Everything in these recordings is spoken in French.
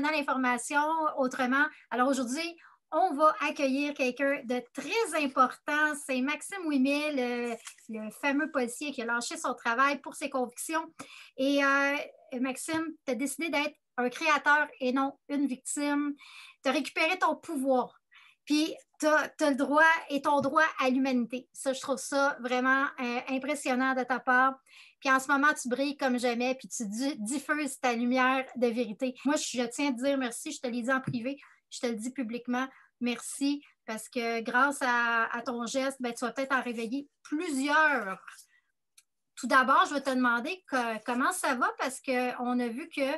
donnant l'information autrement. Alors aujourd'hui, on va accueillir quelqu'un de très important. C'est Maxime Ouimet, le fameux policier qui a lâché son travail pour ses convictions. Et Maxime, tu as décidé d'être un créateur et non une victime. Tu as récupéré ton pouvoir. Puis, tu as le droit et ton droit à l'humanité. Ça, je trouve ça vraiment impressionnant de ta part. Puis en ce moment, tu brilles comme jamais, puis tu diffuses ta lumière de vérité. Moi, je tiens à te dire merci. Je te l'ai dit en privé, je te le dis publiquement. Merci, parce que grâce à ton geste, ben, tu vas peut-être en réveiller plusieurs. Tout d'abord, je vais te demander comment ça va, parce qu'on a vu que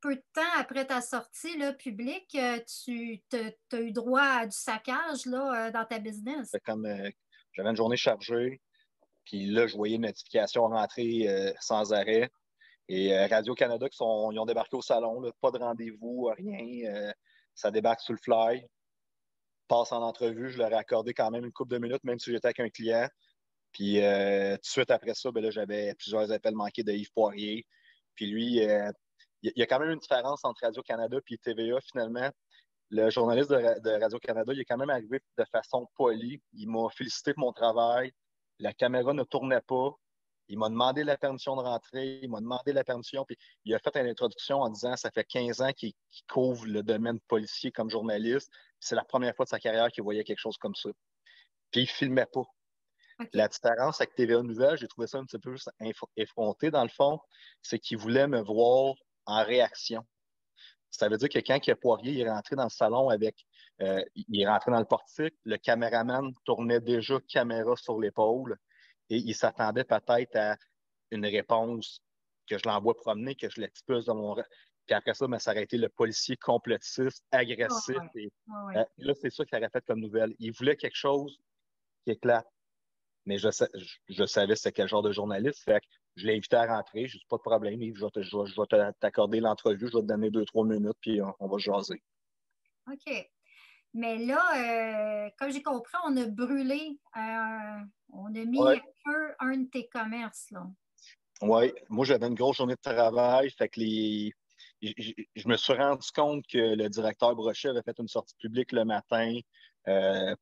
peu de temps après ta sortie là, publique, tu as eu droit à du saccage là, dans ta business. Comme j'avais une journée chargée, puis là, je voyais une notification rentrer sans arrêt. Et Radio-Canada, ils ont débarqué au salon, là, pas de rendez-vous, rien. Ça débarque sur le fly. Passe en entrevue, je leur ai accordé quand même une couple de minutes, même si j'étais avec un client. Puis tout de suite après ça, ben là, j'avais plusieurs appels manqués de Yves Poirier. Puis lui, il y a quand même une différence entre Radio-Canada et TVA, finalement. Le journaliste de Radio-Canada, il est quand même arrivé de façon polie. Il m'a félicité pour mon travail. La caméra ne tournait pas. Il m'a demandé la permission de rentrer. Il m'a demandé la permission. Puis il a fait une introduction en disant que ça fait 15 ans qu'il couvre le domaine policier comme journaliste. C'est la première fois de sa carrière qu'il voyait quelque chose comme ça. Puis il ne filmait pas. Okay. La différence avec TVA Nouvelle, j'ai trouvé ça un petit peu effronté dans le fond, c'est qu'il voulait me voir en réaction. Ça veut dire que quand Poirier est rentré dans le salon il est rentré dans le portique, le caméraman tournait déjà caméra sur l'épaule et il s'attendait peut-être à une réponse que je l'envoie promener, que je l'expulse dans mon... Puis après ça, ça aurait été le policier complotiste, agressif. Oh, ouais. Là, c'est ça qu'il aurait fait comme nouvelle. Il voulait quelque chose qui éclate. Mais je savais c'était quel genre de journaliste. Fait que je l'ai invité à rentrer. Je n'ai pas de problème. Je vais t'accorder l'entrevue. Je vais te donner 2-3 minutes, puis on va jaser. OK. Mais là, comme j'ai compris, on a brûlé, on a mis à feu un de tes commerces, là. Oui. Moi, j'avais une grosse journée de travail. Fait que je me suis rendu compte que le directeur Brochet avait fait une sortie publique le matin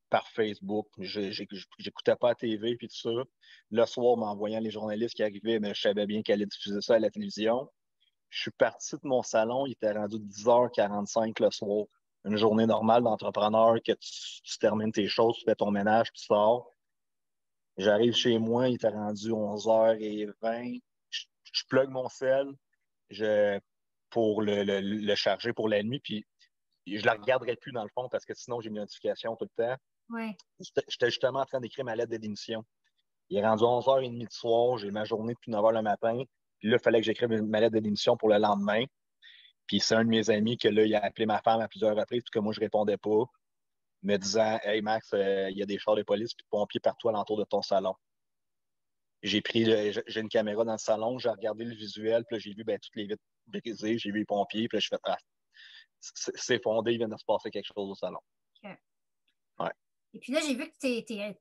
par Facebook. J'écoutais pas la TV puis tout ça. Le soir, m'envoyant les journalistes qui arrivaient, mais je savais bien qu'elle allait diffuser ça à la télévision. Je suis parti de mon salon, il était rendu 10h45 le soir. Une journée normale d'entrepreneur que tu termines tes choses, tu fais ton ménage, puis tu sors. J'arrive chez moi, il était rendu 11h20. Je plug mon sel pour le charger pour la nuit, puis je ne la regarderai plus dans le fond parce que sinon j'ai une notification tout le temps. Ouais. J'étais justement en train d'écrire ma lettre de démission. Il est rendu 11h30 du soir, j'ai ma journée depuis 9h le matin. Puis là, il fallait que j'écrive ma lettre de démission pour le lendemain. Puis c'est un de mes amis que là, il a appelé ma femme à plusieurs reprises, puis que moi, je répondais pas, me disant Hey Max, il y a des chars de police et de pompiers partout alentour de ton salon. J'ai une caméra dans le salon, j'ai regardé le visuel, puis là, j'ai vu toutes les vitres brisées, j'ai vu les pompiers, puis là, je fais c'est fondé, il vient de se passer quelque chose au salon. Okay. Ouais. Et puis là, j'ai vu que tu es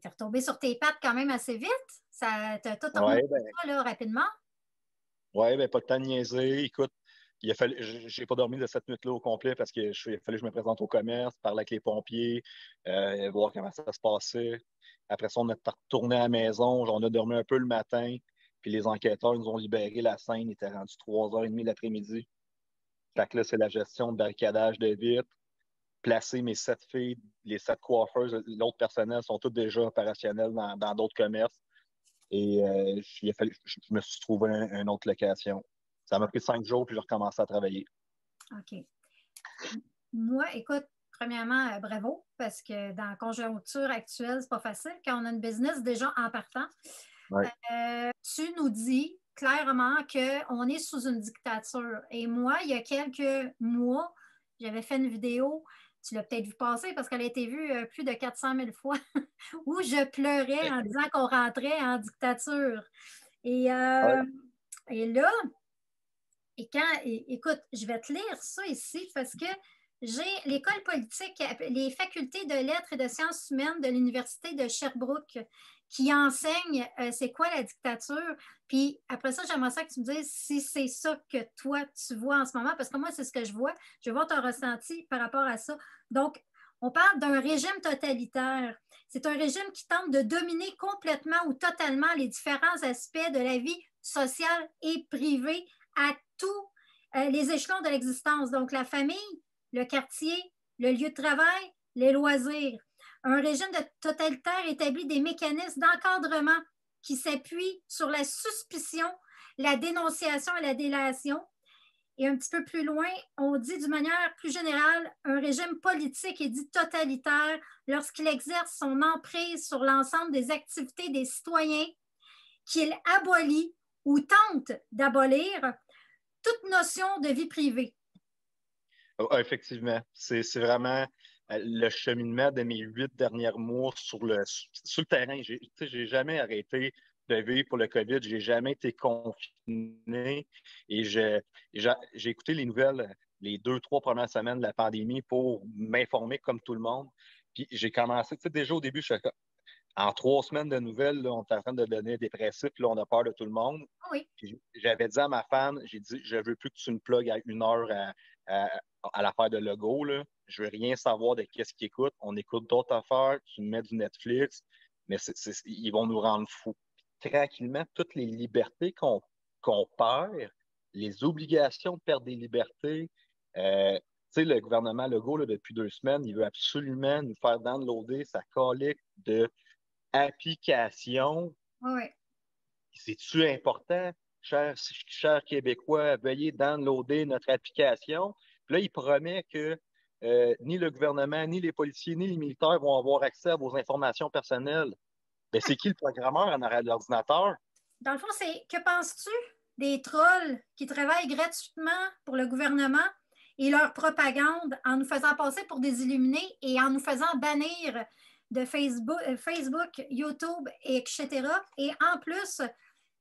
retombé sur tes pattes quand même assez vite. Ça t'a tout remonté ça là, rapidement. Oui, pas de temps de niaiser. Écoute, j'ai pas dormi de cette nuit-là au complet parce qu'il fallait que je me présente au commerce, parler avec les pompiers, voir comment ça se passait. Après ça, on est retourné à la maison. On a dormi un peu le matin. Puis les enquêteurs nous ont libéré la scène. Il était rendu 3h30 l'après-midi. Fait que là, c'est la gestion de barricadage de vitres. Placer mes 7 filles, les 7 coiffeuses, l'autre personnel sont tous déjà opérationnels dans d'autres commerces. Et je me suis trouvé une autre location. Ça m'a pris 5 jours, puis j'ai recommencé à travailler. OK. Moi, écoute, premièrement, bravo, parce que dans la conjoncture actuelle, c'est pas facile quand on a une business déjà en partant. Ouais. Tu nous dis clairement qu'on est sous une dictature. Et moi, il y a quelques mois, j'avais fait une vidéo, tu l'as peut-être vu passer parce qu'elle a été vue plus de 400 000 fois, où je pleurais en disant qu'on rentrait en dictature. Et là, écoute, je vais te lire ça ici parce que j'ai l'école politique, les facultés de lettres et de sciences humaines de l'Université de Sherbrooke qui enseigne c'est quoi la dictature. Puis après ça, j'aimerais ça que tu me dises si c'est ça que toi, tu vois en ce moment, parce que moi, c'est ce que je vois. Je vais voir ton ressenti par rapport à ça. Donc, on parle d'un régime totalitaire. C'est un régime qui tente de dominer complètement ou totalement les différents aspects de la vie sociale et privée à tous les échelons de l'existence. Donc, la famille, le quartier, le lieu de travail, les loisirs. Un régime de totalitaire établit des mécanismes d'encadrement qui s'appuient sur la suspicion, la dénonciation et la délation. Et un petit peu plus loin, on dit d'une manière plus générale, un régime politique est dit totalitaire lorsqu'il exerce son emprise sur l'ensemble des activités des citoyens, qu'il abolit ou tente d'abolir toute notion de vie privée. Effectivement, c'est vraiment le cheminement de mes 8 derniers mois sur le terrain. J'ai jamais arrêté de vivre pour le COVID. J'ai jamais été confiné et j'ai écouté les nouvelles les 2, 3 premières semaines de la pandémie pour m'informer comme tout le monde. Puis j'ai commencé, déjà au début, en 3 semaines de nouvelles, là, on est en train de devenir dépressif, là, on a peur de tout le monde. Oui. J'avais dit à ma femme, j'ai dit, je veux plus que tu me plugues à 1 heure à, à l'affaire de Legault, là. Je veux rien savoir de qu'est-ce qu'ils écoutent. On écoute d'autres affaires, tu me mets du Netflix, mais ils vont nous rendre fous. Tranquillement, toutes les libertés qu'on perd, les obligations de perdre des libertés, le gouvernement Legault, là, depuis 2 semaines, il veut absolument nous faire downloader sa colique de application. Oui. C'est-tu important, chers Québécois, veuillez downloader notre application. Puis là, il promet que ni le gouvernement, ni les policiers, ni les militaires vont avoir accès à vos informations personnelles. Ben, c'est qui le programmeur en arrière de l'ordinateur? Dans le fond, c'est que penses-tu des trolls qui travaillent gratuitement pour le gouvernement et leur propagande en nous faisant passer pour des illuminés et en nous faisant bannir de Facebook, YouTube, etc. Et en plus,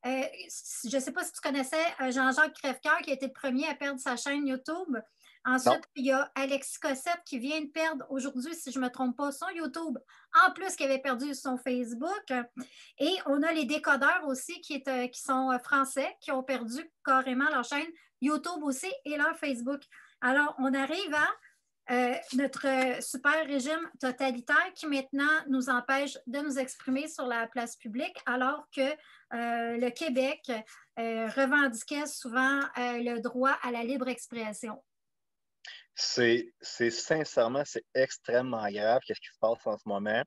je ne sais pas si tu connaissais Jean-Jacques Crèvecoeur qui a été le premier à perdre sa chaîne YouTube. Non. Ensuite, il y a Alexis Cossette qui vient de perdre aujourd'hui, si je ne me trompe pas, son YouTube, en plus qu'il avait perdu son Facebook. Et on a les décodeurs aussi qui sont français, qui ont perdu carrément leur chaîne YouTube aussi et leur Facebook. Alors, on arrive à notre super régime totalitaire qui maintenant nous empêche de nous exprimer sur la place publique, alors que le Québec revendiquait souvent le droit à la libre expression. C'est sincèrement, c'est extrêmement grave qu'est-ce qui se passe en ce moment.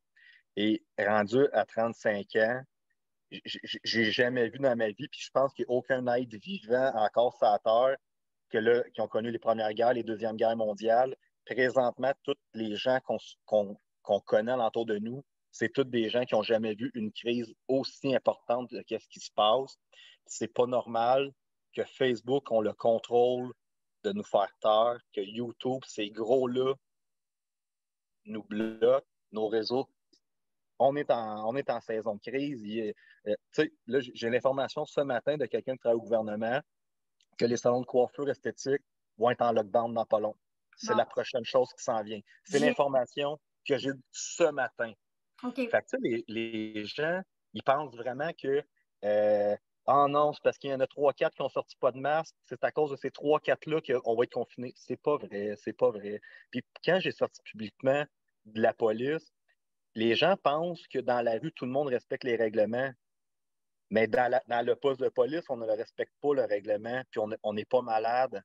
Et rendu à 35 ans, j'ai jamais vu dans ma vie, puis je pense qu'il n'y a aucun être vivant encore sur la Terre qui ont connu les premières guerres, les deuxièmes guerres mondiales. Présentement, tous les gens qu'on connaît alentour de nous, c'est tous des gens qui n'ont jamais vu une crise aussi importante de ce qui se passe. C'est pas normal que Facebook, on le contrôle de nous faire taire, que YouTube, ces gros-là, nous bloquent, nos réseaux. On est en saison de crise. Là, j'ai l'information ce matin de quelqu'un qui travaille au gouvernement que les salons de coiffure esthétique vont être en lockdown dans pas long. C'est Bon. la prochaine chose qui s'en vient. C'est l'information que j'ai ce matin. Okay. Fait que, les gens, ils pensent vraiment que oh non, c'est parce qu'il y en a 3-4 qui n'ont sorti pas de masque, c'est à cause de ces 3-4-là qu'on va être confinés. C'est pas vrai, c'est pas vrai. Puis quand j'ai sorti publiquement de la police, les gens pensent que dans la rue, tout le monde respecte les règlements. Mais dans le poste de police, on ne respecte pas le règlement, puis on n'est pas malade.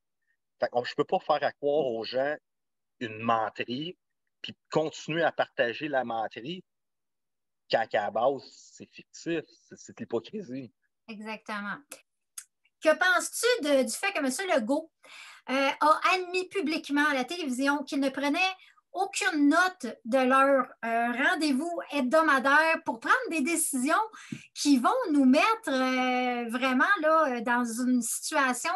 Fait que je ne peux pas faire à croire aux gens une menterie, puis continuer à partager la menterie, quand à la base, c'est fictif, c'est de l'hypocrisie. Exactement. Que penses-tu du fait que M. Legault a admis publiquement à la télévision qu'il ne prenait aucune note de leur rendez-vous hebdomadaire pour prendre des décisions qui vont nous mettre vraiment là, dans une situation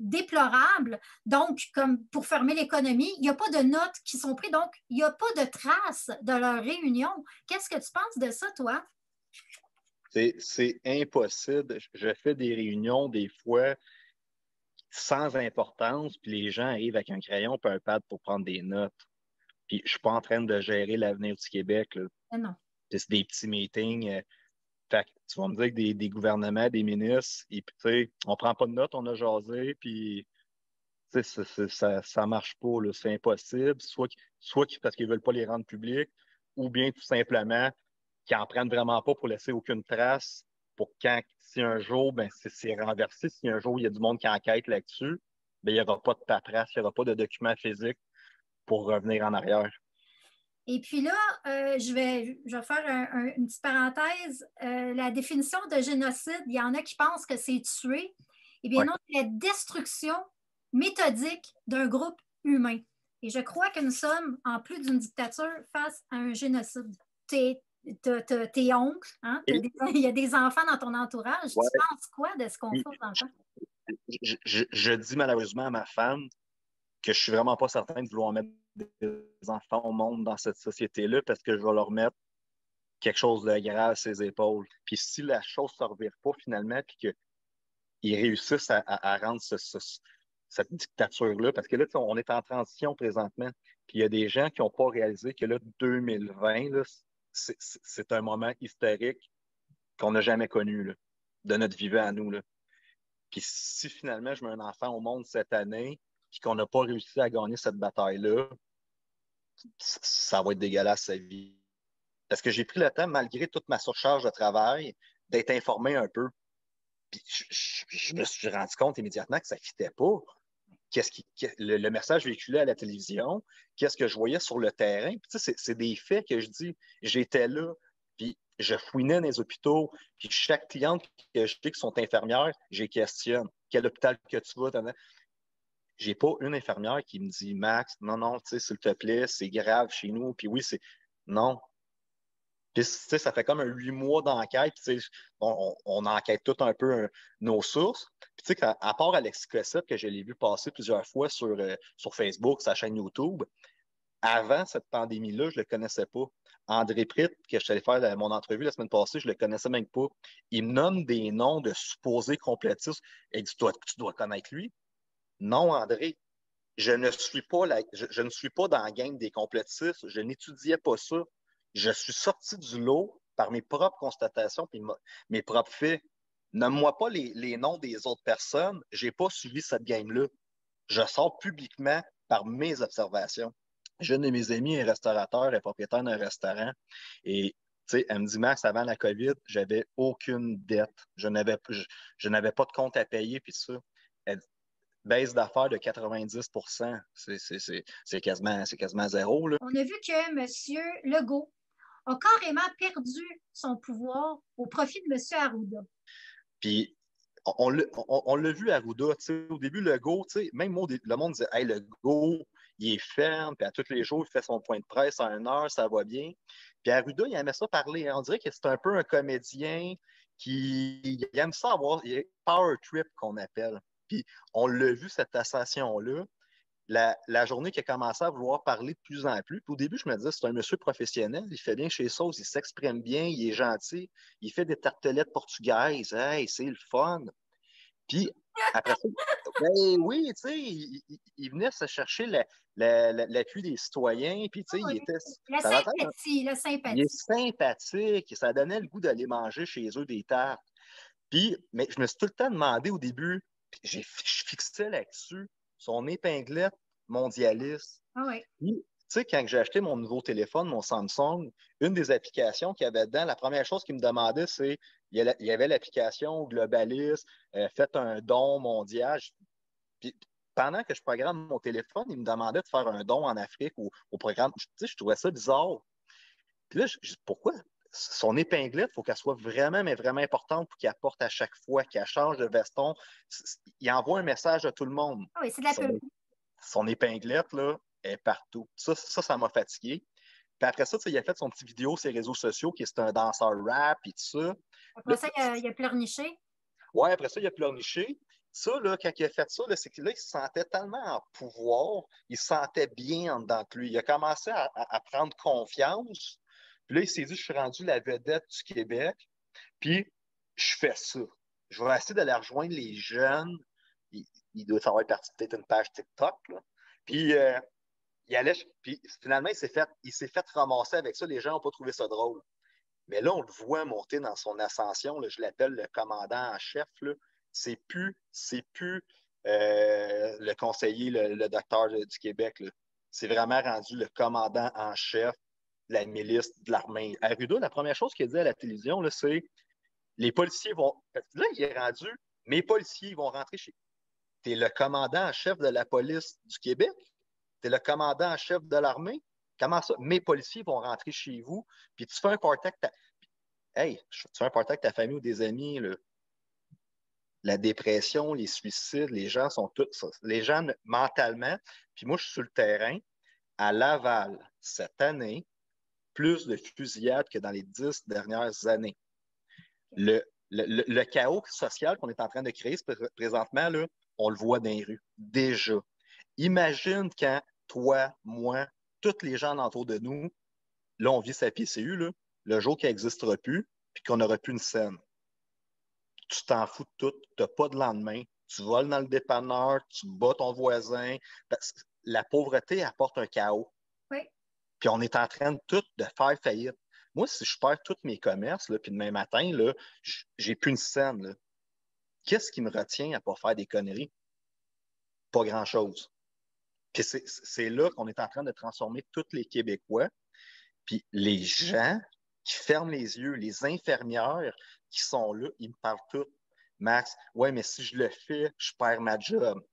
déplorable. Donc, comme pour fermer l'économie, il n'y a pas de notes qui sont prises, donc il n'y a pas de traces de leur réunion. Qu'est-ce que tu penses de ça, toi? C'est impossible. Je fais des réunions des fois sans importance, puis les gens arrivent avec un crayon et un pad pour prendre des notes. Puis je suis pas en train de gérer l'avenir du Québec, là. Non. Puis c'est des petits meetings. Fait que tu vas me dire que des gouvernements, des ministres, et puis, tu sais, on prend pas de notes, on a jasé, puis tu sais, ça marche pas, là, c'est impossible. Soit parce qu'ils veulent pas les rendre publics, ou bien tout simplement qu'ils en prennent vraiment pas pour laisser aucune trace, pour quand, si un jour, ben, c'est renversé, si un jour il y a du monde qui enquête là-dessus, ben, il n'y aura pas de paperasse, il n'y aura pas de documents physiques pour revenir en arrière. Et puis là, je vais faire une petite parenthèse. La définition de génocide, il y en a qui pensent que c'est tuer. Eh bien Ouais. non, c'est la destruction méthodique d'un groupe humain. Et je crois que nous sommes, en plus d'une dictature, face à un génocide. Tes oncles, hein, Et, il y a des enfants dans ton entourage. ouais, Tu penses quoi de ce qu'on puis, fait aux enfants? je dis malheureusement à ma femme que je suis vraiment pas certain de vouloir mettre des enfants au monde dans cette société-là parce que je vais leur mettre quelque chose de grave à ses épaules. Puis si la chose ne se revire pas finalement, puis qu'ils réussissent à rendre cette dictature-là, parce que là, on est en transition présentement, puis il y a des gens qui n'ont pas réalisé que là, 2020, là, c'est un moment historique qu'on n'a jamais connu là, de notre vivant à nous. Là. Puis si finalement je mets un enfant au monde cette année, puis qu'on n'a pas réussi à gagner cette bataille-là, ça va être dégueulasse sa vie. Parce que j'ai pris le temps, malgré toute ma surcharge de travail, d'être informé un peu. Puis je me suis rendu compte immédiatement que ça ne fitait pas. Le message véhiculé à la télévision, qu'est-ce que je voyais sur le terrain. Puis, c'est des faits que je dis. J'étais là, puis je fouinais dans les hôpitaux, puis chaque cliente que je dis qui sont infirmières, j'ai questionne. Quel hôpital que tu vas? J'ai pas une infirmière qui me dit Max, non, non, tu sais, s'il te plaît, c'est grave chez nous. Puis oui, c'est. Non. Puis, tu sais, ça fait comme 8 mois d'enquête. Tu sais, on enquête tout un peu nos sources. Puis, tu sais, à part Alexis Cossette, que je l'ai vu passer plusieurs fois sur Facebook, sa chaîne YouTube, avant cette pandémie-là, je ne le connaissais pas. André Pritt, que je suis allé faire mon entrevue la semaine passée, je ne le connaissais même pas. Il me nomme des noms de supposés complotistes. Et tu dois connaître lui. Non, André, je ne suis pas dans la gang des complotistes. Je n'étudiais pas ça. Je suis sorti du lot par mes propres constatations et mes propres faits. Nomme-moi pas les noms des autres personnes. Je n'ai pas suivi cette game-là. Je sors publiquement par mes observations. J'ai une de mes amies, un restaurateur, elle est propriétaire d'un restaurant. Et tu sais, elle me dit, Max, avant la COVID, j'avais aucune dette. Je n'avais pas de compte à payer, puis ça. Elle, baisse d'affaires de 90 c'est quasiment zéro. Là. On a vu que M. Legault a carrément perdu son pouvoir au profit de M. Arruda. Puis, on l'a vu à Arruda, au début, Legault, même moi, le monde disait, hey, Legault, il est ferme, puis à tous les jours, il fait son point de presse à 1 heure, ça va bien. Puis Arruda, il aimait ça parler. On dirait que c'est un peu un comédien qui il aime ça avoir, il y a power trip qu'on appelle. Puis on l'a vu, cette ascension-là. La journée qui a commencé à vouloir parler de plus en plus. Puis au début, je me disais, c'est un monsieur professionnel, il fait bien chez Sauce, il s'exprime bien, il est gentil, il fait des tartelettes portugaises, hey, c'est le fun. Puis après ça, ben oui, tu sais, il venait se chercher l'appui des citoyens, puis tu sais, il Oui. était. La Ça va sympathie, la il est sympathie. sympathique, ça donnait le goût d'aller manger chez eux des tartes. Puis, mais je me suis tout le temps demandé au début, je fixais là-dessus, son épinglette mondialiste. Ah oui. Puis, tu sais, quand j'ai acheté mon nouveau téléphone, mon Samsung, une des applications qu'il y avait dedans, la première chose qu'il me demandait, c'est il y avait l'application Globalist, faites un don mondial. Puis, pendant que je programme mon téléphone, il me demandait de faire un don en Afrique au programme. Tu sais, je trouvais ça bizarre. Puis là, pourquoi? Son épinglette, il faut qu'elle soit vraiment, mais vraiment importante pour qu'il apporte à chaque fois, qu'elle change de veston. Il envoie un message à tout le monde. Ah oui, c'est de la pub. Son épinglette, là, est partout. Ça m'a fatigué. Puis après ça, il a fait son petit vidéo sur les réseaux sociaux, qui est un danseur rap et tout ça. Après ça, il a pleurniché. Ouais, après ça, il a pleurniché. Ça, là, quand il a fait ça, c'est que là, il se sentait tellement en pouvoir, il se sentait bien en dedans de lui. Il a commencé à prendre confiance. Puis là, il s'est dit, je suis rendu la vedette du Québec, puis je fais ça. Je vais essayer d'aller rejoindre les jeunes. Il doit faire partie peut-être une page TikTok. Là. Puis il allait, puis finalement, il s'est fait ramasser avec ça. Les gens n'ont pas trouvé ça drôle. Mais là, on le voit monter dans son ascension. Là, je l'appelle le commandant en chef. Là. C'est plus le conseiller, le docteur du Québec. Là. C'est vraiment rendu le commandant en chef de la milice, de l'armée. Arruda, la première chose qu'il a dit à la télévision, là, c'est les policiers vont. Là, il est rendu, mes policiers vont rentrer chez. Tu es le commandant en chef de la police du Québec? Tu es le commandant en chef de l'armée? Comment ça? Mes policiers vont rentrer chez vous, puis tu fais un contact. Hey, tu fais un party avec ta famille ou des amis, là. La dépression, les suicides, les gens sont tous. Les gens mentalement, puis moi, je suis sur le terrain. À Laval, cette année, plus de fusillades que dans les 10 dernières années. Le chaos social qu'on est en train de créer présentement, là, on le voit dans les rues. Déjà. Imagine quand toi, moi, tous les gens autour de nous, là, on vit sa PCU, là, le jour qui n'existera plus, puis qu'on n'aura plus une scène. Tu t'en fous de tout, tu n'as pas de lendemain, tu voles dans le dépanneur, tu bats ton voisin. La pauvreté apporte un chaos. Oui. Puis on est en train de tout de faire faillite. Moi, si je perds tous mes commerces, là, puis demain matin, là, j'ai plus une scène. Là. Qu'est-ce qui me retient à ne pas faire des conneries? Pas grand-chose. Puis c'est là qu'on est en train de transformer tous les Québécois. Puis les gens qui ferment les yeux, les infirmières qui sont là, ils me parlent tous. Max, ouais, mais si je le fais, je perds ma job.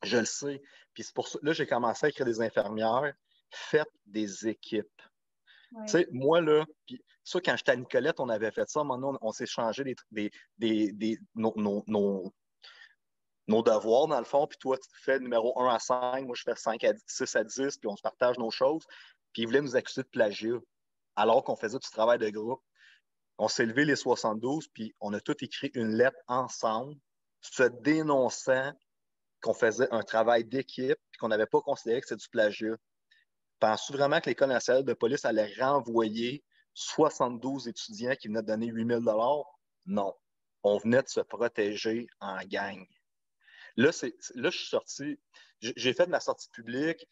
Je le sais. Puis c'est pour ça, là, j'ai commencé à écrire des infirmières. Faites des équipes. Ouais. Tu sais, moi, là, puis ça, quand j'étais à Nicolette, on avait fait ça. Maintenant, on s'est changé nos devoirs, dans le fond. Puis toi, tu fais numéro 1 à 5, moi, je fais 6 à 10, puis on se partage nos choses. Puis ils voulaient nous accuser de plagiat, alors qu'on faisait du travail de groupe. On s'est levé les 72, puis on a tout écrit une lettre ensemble, se dénonçant qu'on faisait un travail d'équipe, puis qu'on n'avait pas considéré que c'était du plagiat. Penses-tu vraiment que l'École nationale de police allait renvoyer 72 étudiants qui venaient de donner 8 000 $? Non. On venait de se protéger en gang. Là, je suis sorti, j'ai fait de ma sortie publique.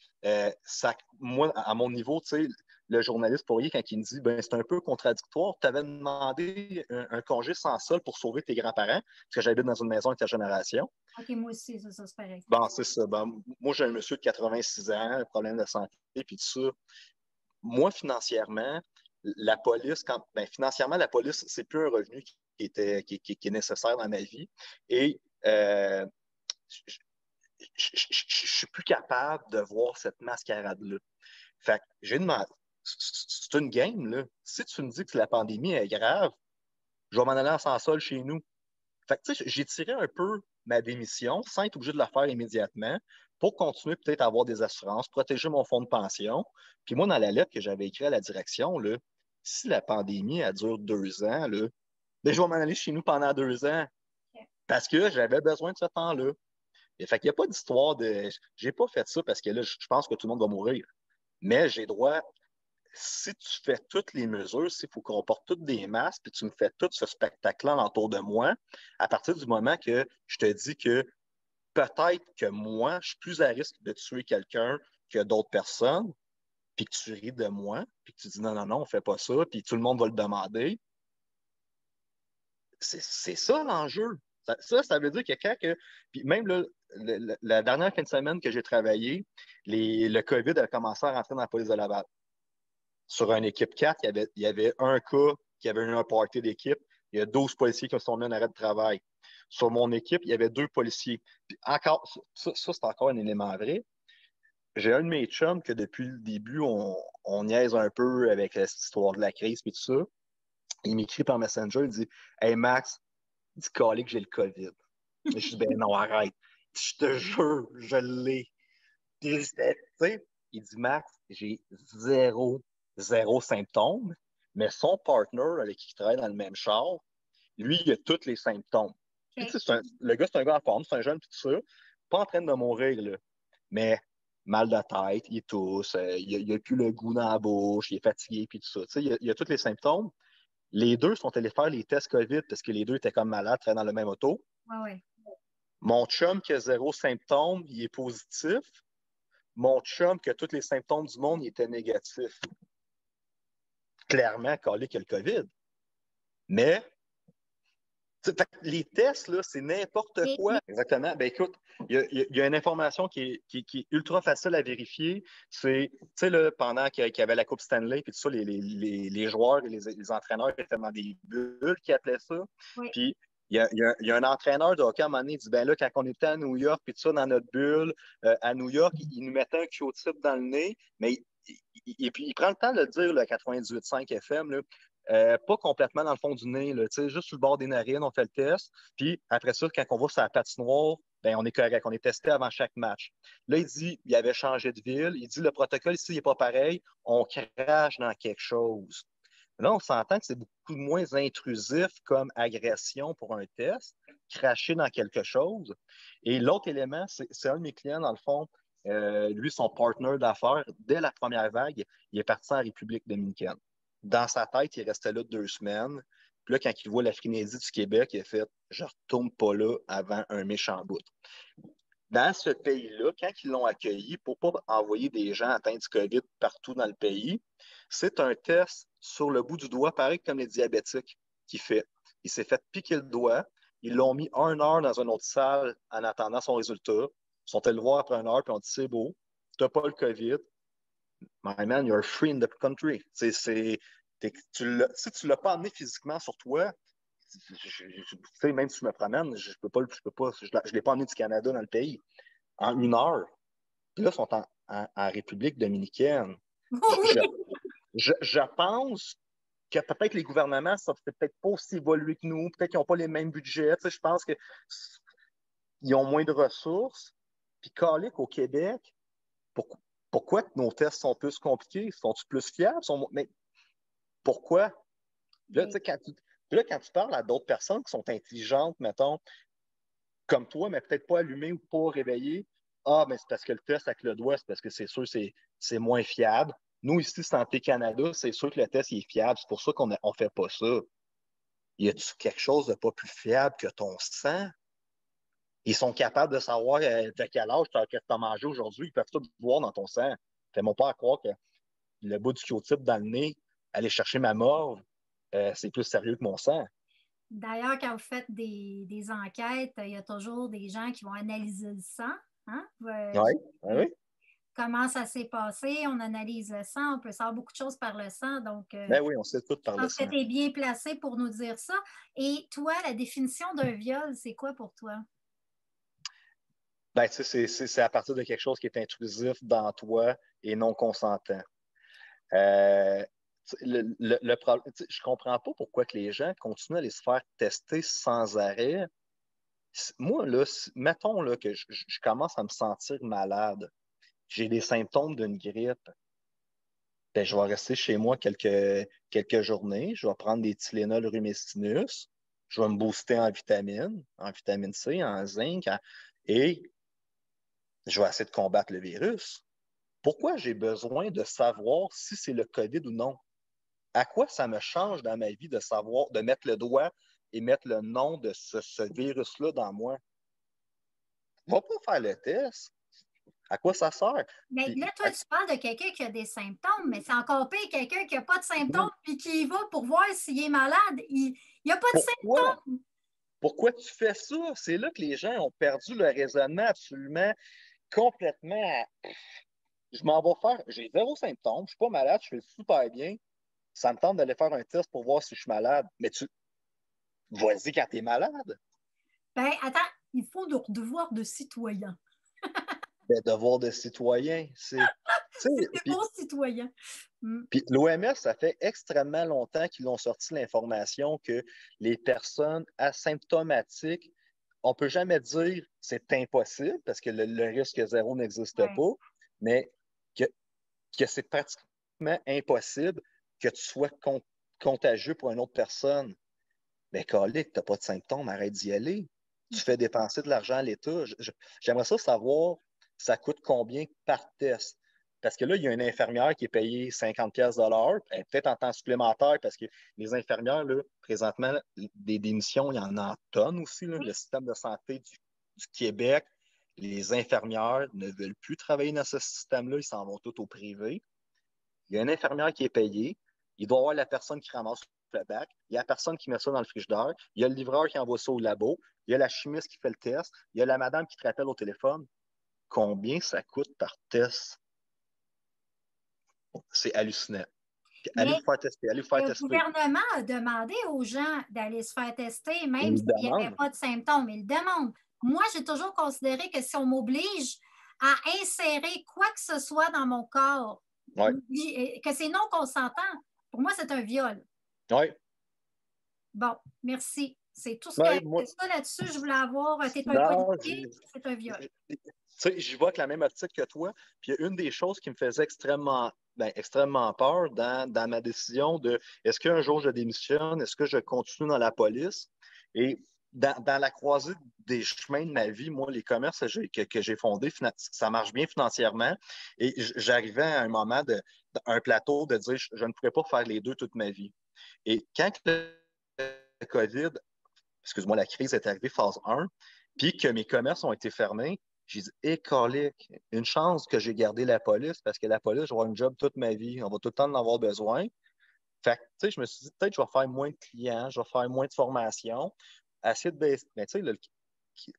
Moi, à mon niveau, tu sais, le journaliste Poirier, quand il me dit, ben, c'est un peu contradictoire, tu avais demandé un congé sans solde pour sauver tes grands-parents, parce que j'habite dans une maison intergénération. OK, moi aussi, ça c'est pareil. Bon, c'est ça. Ben, moi, j'ai un monsieur de 86 ans, un problème de santé, puis tout ça. Moi, financièrement, la police, financièrement, la police, c'est plus un revenu qui est nécessaire dans ma vie. Et je suis plus capable de voir cette mascarade-là. Fait que j'ai demandé, c'est une game, là. Si tu me dis que la pandémie est grave, je vais m'en aller en sans-sol chez nous. Fait que, tu sais, j'ai tiré un peu ma démission sans être obligé de la faire immédiatement pour continuer peut-être à avoir des assurances, protéger mon fonds de pension. Puis moi, dans la lettre que j'avais écrite à la direction, là, si la pandémie, elle dure 2 ans, là, ben, je vais m'en aller chez nous pendant 2 ans parce que j'avais besoin de ce temps-là. Et fait qu'il n'y a pas d'histoire de. J'ai pas fait ça parce que là, je pense que tout le monde va mourir. Mais j'ai droit. Si tu fais toutes les mesures, s'il faut qu'on porte toutes des masques, puis tu me fais tout ce spectacle-là autour de moi, à partir du moment que je te dis que peut-être que moi, je suis plus à risque de tuer quelqu'un que d'autres personnes, puis que tu ris de moi, puis que tu dis non, non, non, on fait pas ça, puis tout le monde va le demander, c'est ça l'enjeu. Ça veut dire que quand que. Puis même là, la dernière fin de semaine que j'ai travaillé, le COVID a commencé à rentrer dans la police de Laval. Sur une équipe 4, il y avait un cas qui avait eu un party d'équipe. Il y a 12 policiers qui se sont mis en arrêt de travail. Sur mon équipe, il y avait 2 policiers. Puis encore, ça c'est encore un élément vrai. J'ai un de mes chums que depuis le début, on niaise un peu avec cette histoire de la crise et tout ça. Il m'écrit par Messenger, il dit Hey Max, dis calé que j'ai le COVID. Et je dis Ben non, arrête. Je te jure, je l'ai. Tu sais, il dit Max, j'ai zéro symptôme, mais son partner avec qui il travaille dans le même char, lui, il a tous les symptômes. Puis, Okay. le gars, c'est un gars en forme, c'est un jeune, puis tout ça, pas en train de mourir, là. Mais mal de tête, il tousse, il n'a plus le goût dans la bouche, il est fatigué, puis tout ça. Tu sais, il a tous les symptômes. Les deux sont allés faire les tests COVID parce que les deux étaient comme malades, très dans le même auto. Ouais, ouais. Mon chum qui a 0 symptôme, il est positif. Mon chum qui a tous les symptômes du monde, il était négatif. clairement collé que le COVID. Mais les tests, là, c'est n'importe quoi. Exactement. Ben écoute, il y a une information qui est ultra facile à vérifier. C'est, tu sais, là, pendant qu'il y avait la Coupe Stanley, puis tout ça, les joueurs et les entraîneurs étaient dans des bulles qui appelaient ça. Oui. Puis il y a un entraîneur de hockey à un moment donné, il dit, ben là, quand on était à New York, puis tout ça, dans notre bulle, à New York, il nous mettait un Q-tip dans le nez, mais et puis il prend le temps de le dire, le 98.5 FM, là, pas complètement dans le fond du nez, là, juste sur le bord des narines, on fait le test. Puis après ça, quand on va sur la patinoire, ben, on est correct. On est testé avant chaque match. Là, il dit il avait changé de ville. Il dit le protocole ici n'est pas pareil. On crache dans quelque chose. Là, on s'entend que c'est beaucoup moins intrusif comme agression pour un test, cracher dans quelque chose. Et l'autre élément, c'est un de mes clients, dans le fond, lui, son partner d'affaires, dès la première vague, il est parti en République dominicaine. Dans sa tête, il restait là 2 semaines. Puis là, quand il voit la frénésie du Québec, il a fait « Je ne retourne pas là avant un méchant bout ». Dans ce pays-là, quand ils l'ont accueilli, pour ne pas envoyer des gens atteints du COVID partout dans le pays, c'est un test sur le bout du doigt, pareil comme les diabétiques, qu'il fait. Il s'est fait piquer le doigt. Ils l'ont mis 1 heure dans une autre salle en attendant son résultat. Ils sont allés le voir après 1 heure, puis on dit « C'est beau, tu n'as pas le COVID. My man, you're free in the country. » si tu ne l'as pas amené physiquement sur toi, même si je me promène, je ne l'ai pas amené du Canada dans le pays en 1 heure. Puis là, ils sont en République dominicaine. Je pense que peut-être les gouvernements sont peut-être pas aussi évolués que nous, peut-être qu'ils n'ont pas les mêmes budgets. Je pense qu'ils ont moins de ressources. Puis, calique au Québec, pourquoi nos tests sont plus compliqués? Sont-ils plus fiables? Mais pourquoi? Là, quand tu parles à d'autres personnes qui sont intelligentes, mettons, comme toi, mais peut-être pas allumées ou pas réveillées, ah, mais c'est parce que le test avec le doigt, c'est parce que c'est sûr c'est moins fiable. Nous, ici, Santé Canada, c'est sûr que le test est fiable. C'est pour ça qu'on ne fait pas ça. Y a-tu quelque chose de pas plus fiable que ton sang? Ils sont capables de savoir de quel âge tu as mangé aujourd'hui. Ils peuvent tout voir dans ton sang. Fais-moi pas croire que le bout du Q-tip dans le nez, aller chercher ma morve, c'est plus sérieux que mon sang. D'ailleurs, quand vous faites des enquêtes, il y a toujours des gens qui vont analyser le sang. Hein? Oui. Comment ça s'est passé, on analyse le sang, on peut savoir beaucoup de choses par le sang. Donc, ben oui, on sait tout par je le pense que sang. tu es bien placé pour nous dire ça. Et toi, la définition d'un viol, c'est quoi pour toi? Ben, tu sais, c'est à partir de quelque chose qui est intrusif dans toi et non consentant. Le problème, je ne comprends pas pourquoi que les gens continuent à aller se faire tester sans arrêt. Moi, là, mettons là, que je commence à me sentir malade, j'ai des symptômes d'une grippe, ben, je vais rester chez moi quelques journées, je vais prendre des Tylenol Rumestinus, je vais me booster en vitamine C, en zinc, et je vais essayer de combattre le virus. Pourquoi j'ai besoin de savoir si c'est le COVID ou non? À quoi ça me change dans ma vie de savoir, de mettre le doigt et mettre le nom de ce virus-là dans moi? Va pas faire le test. À quoi ça sert? Mais Puis, là, toi, tu parles de quelqu'un qui a des symptômes, mais c'est encore pire quelqu'un qui n'a pas de symptômes puis qui y va pour voir s'il est malade. Il n'y a pas de pourquoi? symptômes. Pourquoi tu fais ça? C'est là que les gens ont perdu le raisonnement absolument, complètement. Je m'en vais faire. J'ai 0 symptômes, je ne suis pas malade, je fais super bien. Ça me tente d'aller faire un test pour voir si je suis malade. Mais vas-y quand tu es malade. Ben, attends, il faut nos devoirs de citoyen. Ben, devoir de citoyen, c'est. C'est des bons citoyens. Puis l'OMS, ça fait extrêmement longtemps qu'ils ont sorti l'information que les personnes asymptomatiques, on ne peut jamais dire c'est impossible parce que le risque zéro n'existe pas, mais que, que c'est pratiquement impossible que tu sois contagieux pour une autre personne. Mais calique, tu n'as pas de symptômes, arrête d'y aller. Tu fais dépenser de l'argent à l'État. J'aimerais ça savoir, ça coûte combien par test? Parce que là, il y a une infirmière qui est payée 50$ de l'heure, peut-être en temps supplémentaire, parce que les infirmières, là, présentement, des démissions, il y en a en tonnes aussi. Là. Le système de santé du Québec, les infirmières ne veulent plus travailler dans ce système-là, ils s'en vont tous au privé. Il y a une infirmière qui est payée, il doit y avoir la personne qui ramasse le bac, il y a la personne qui met ça dans le frigidaire, il y a le livreur qui envoie ça au labo, il y a la chimiste qui fait le test, il y a la madame qui te rappelle au téléphone. Combien ça coûte par test? C'est hallucinant. Puis allez Mais vous faire tester, allez vous faire le tester. gouvernement a demandé aux gens d'aller se faire tester, même Une s'il n'y avait demande. pas de symptômes. Ils le demandent. Moi, j'ai toujours considéré que si on m'oblige à insérer quoi que ce soit dans mon corps, Oui. que c'est non consentant, pour moi, c'est un viol. Oui. Bon, merci. C'est tout ce que Ouais, moi, c'est ça là-dessus, je voulais avoir. Tu es un non, policier, c'est un viol. tu sais, j'y vois avec la même optique que toi. Puis il y a une des choses qui me faisait extrêmement peur dans ma décision de est-ce qu'un jour je démissionne, est-ce que je continue dans la police? Et dans la croisée des chemins de ma vie, moi, les commerces que j'ai fondés, ça marche bien financièrement. Et j'arrivais à un moment un plateau de dire je ne pourrais pas faire les deux toute ma vie. Et quand le COVID, excuse-moi, la crise est arrivée phase 1, puis que mes commerces ont été fermés, j'ai dit, colique, une chance que j'ai gardé la police, parce que la police, je vais avoir une job toute ma vie. On va tout le temps en avoir besoin. Fait que, tu sais, je me suis dit, peut-être que je vais faire moins de clients, je vais faire moins de formation, essayer de baisser. Mais tu sais,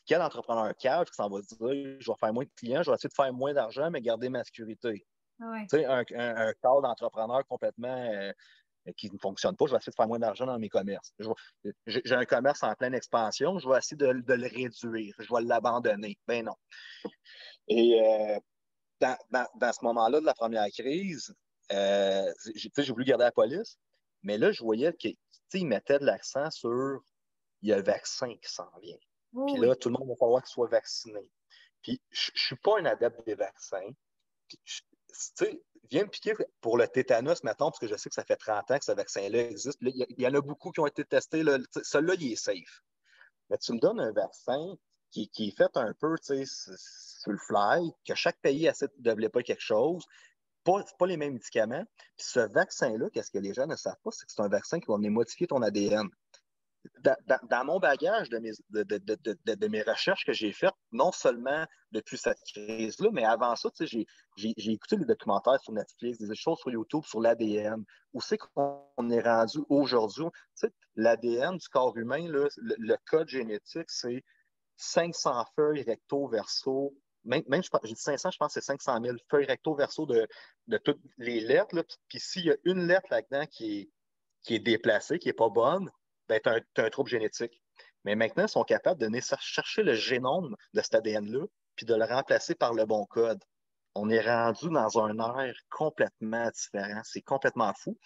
quel entrepreneur cave qui s'en va dire, je vais faire moins de clients, je vais essayer de faire moins d'argent, mais garder ma sécurité. Ouais. Tu sais, un cadre d'entrepreneur complètement qui ne fonctionne pas, je vais essayer de faire moins d'argent dans mes commerces. J'ai un commerce en pleine expansion, je vais essayer de le réduire, je vais l'abandonner. Ben non. Et dans ce moment-là de la première crise, j'ai voulu garder la police, mais là, je voyais qu'ils mettaient de l'accent sur il y a un vaccin qui s'en vient. Oh, Puis oui. là, tout le monde va falloir qu'il soit vacciné. Puis je ne suis pas un adepte des vaccins. Puis, tu sais, viens me piquer pour le tétanos, mettons, parce que je sais que ça fait 30 ans que ce vaccin-là existe. Il y en a beaucoup qui ont été testés. Celui-là, il est safe. Mais tu me donnes un vaccin qui est fait un peu sur le fly, que chaque pays essaie de développer quelque chose, pas les mêmes médicaments. Puis ce vaccin-là, qu'est-ce que les gens ne savent pas, c'est que c'est un vaccin qui va venir modifier ton ADN. Dans mon bagage de mes recherches que j'ai faites, non seulement depuis cette crise-là, mais avant ça, j'ai écouté des documentaires sur Netflix, des choses sur YouTube sur l'ADN. Où c'est qu'on est rendu aujourd'hui? L'ADN du corps humain, là, le code génétique, c'est 500 feuilles recto verso. Même j'ai dit 500, je pense que c'est 500 000 feuilles recto verso de toutes les lettres. Là. Puis s'il y a une lettre là-dedans qui est déplacée, qui n'est pas bonne, ben, tu as un trouble génétique. Mais maintenant, ils sont capables de venir chercher le génome de cet ADN-là, puis de le remplacer par le bon code. On est rendu dans un air complètement différent. C'est complètement fou.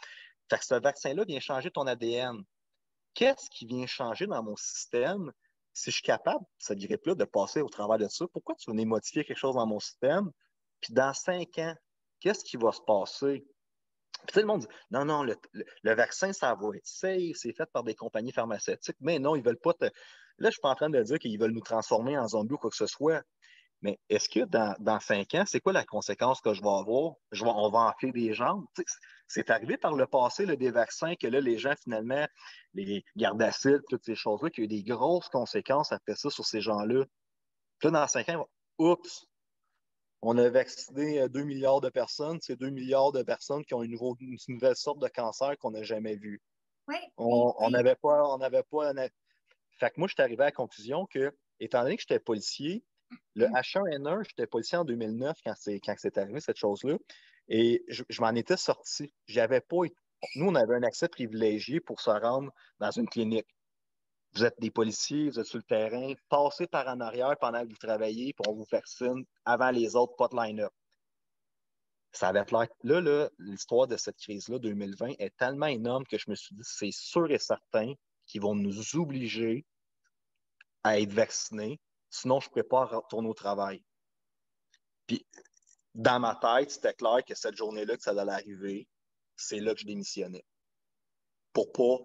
Fait que ce vaccin-là vient changer ton ADN. Qu'est-ce qui vient changer dans mon système si je suis capable, ça dirait plus, de passer au travers de ça? Pourquoi tu venais modifier quelque chose dans mon système? Puis dans 5 ans, qu'est-ce qui va se passer? Puis tout le monde dit, non, non, le vaccin, ça va être safe, c'est fait par des compagnies pharmaceutiques. Mais non, ils veulent pas te. Là, je suis pas en train de dire qu'ils veulent nous transformer en zombies ou quoi que ce soit. Mais est-ce que dans 5 ans, c'est quoi la conséquence que je vais avoir? On va enfiler des jambes. Tu sais, c'est arrivé par le passé, là, des vaccins, que là, les gens, finalement, les gardes acides, toutes ces choses-là, qu'il y a eu des grosses conséquences après ça sur ces gens-là. Puis là, dans 5 ans, oups, on a vacciné 2 milliards de personnes. C'est 2 milliards de personnes qui ont une nouvelle sorte de cancer qu'on n'a jamais vu. Oui. On n'avait pas, on n'avait pas. Fait que moi, je suis arrivé à la conclusion que, étant donné que j'étais policier, le H1N1, j'étais policier en 2009 quand c'est arrivé, cette chose-là, et je m'en étais sorti. J'avais pas. Nous, on avait un accès privilégié pour se rendre dans une clinique. Vous êtes des policiers, vous êtes sur le terrain, passez par en arrière pendant que vous travaillez, puis on vous vaccine avant les autres, pas de line-up. Ça avait l'air. Là, l'histoire de cette crise-là, 2020, est tellement énorme que je me suis dit, c'est sûr et certain qu'ils vont nous obliger à être vaccinés, sinon je ne pourrais pas retourner au travail. Puis, dans ma tête, c'était clair que cette journée-là que ça allait arriver, c'est là que je démissionnais. Pour pas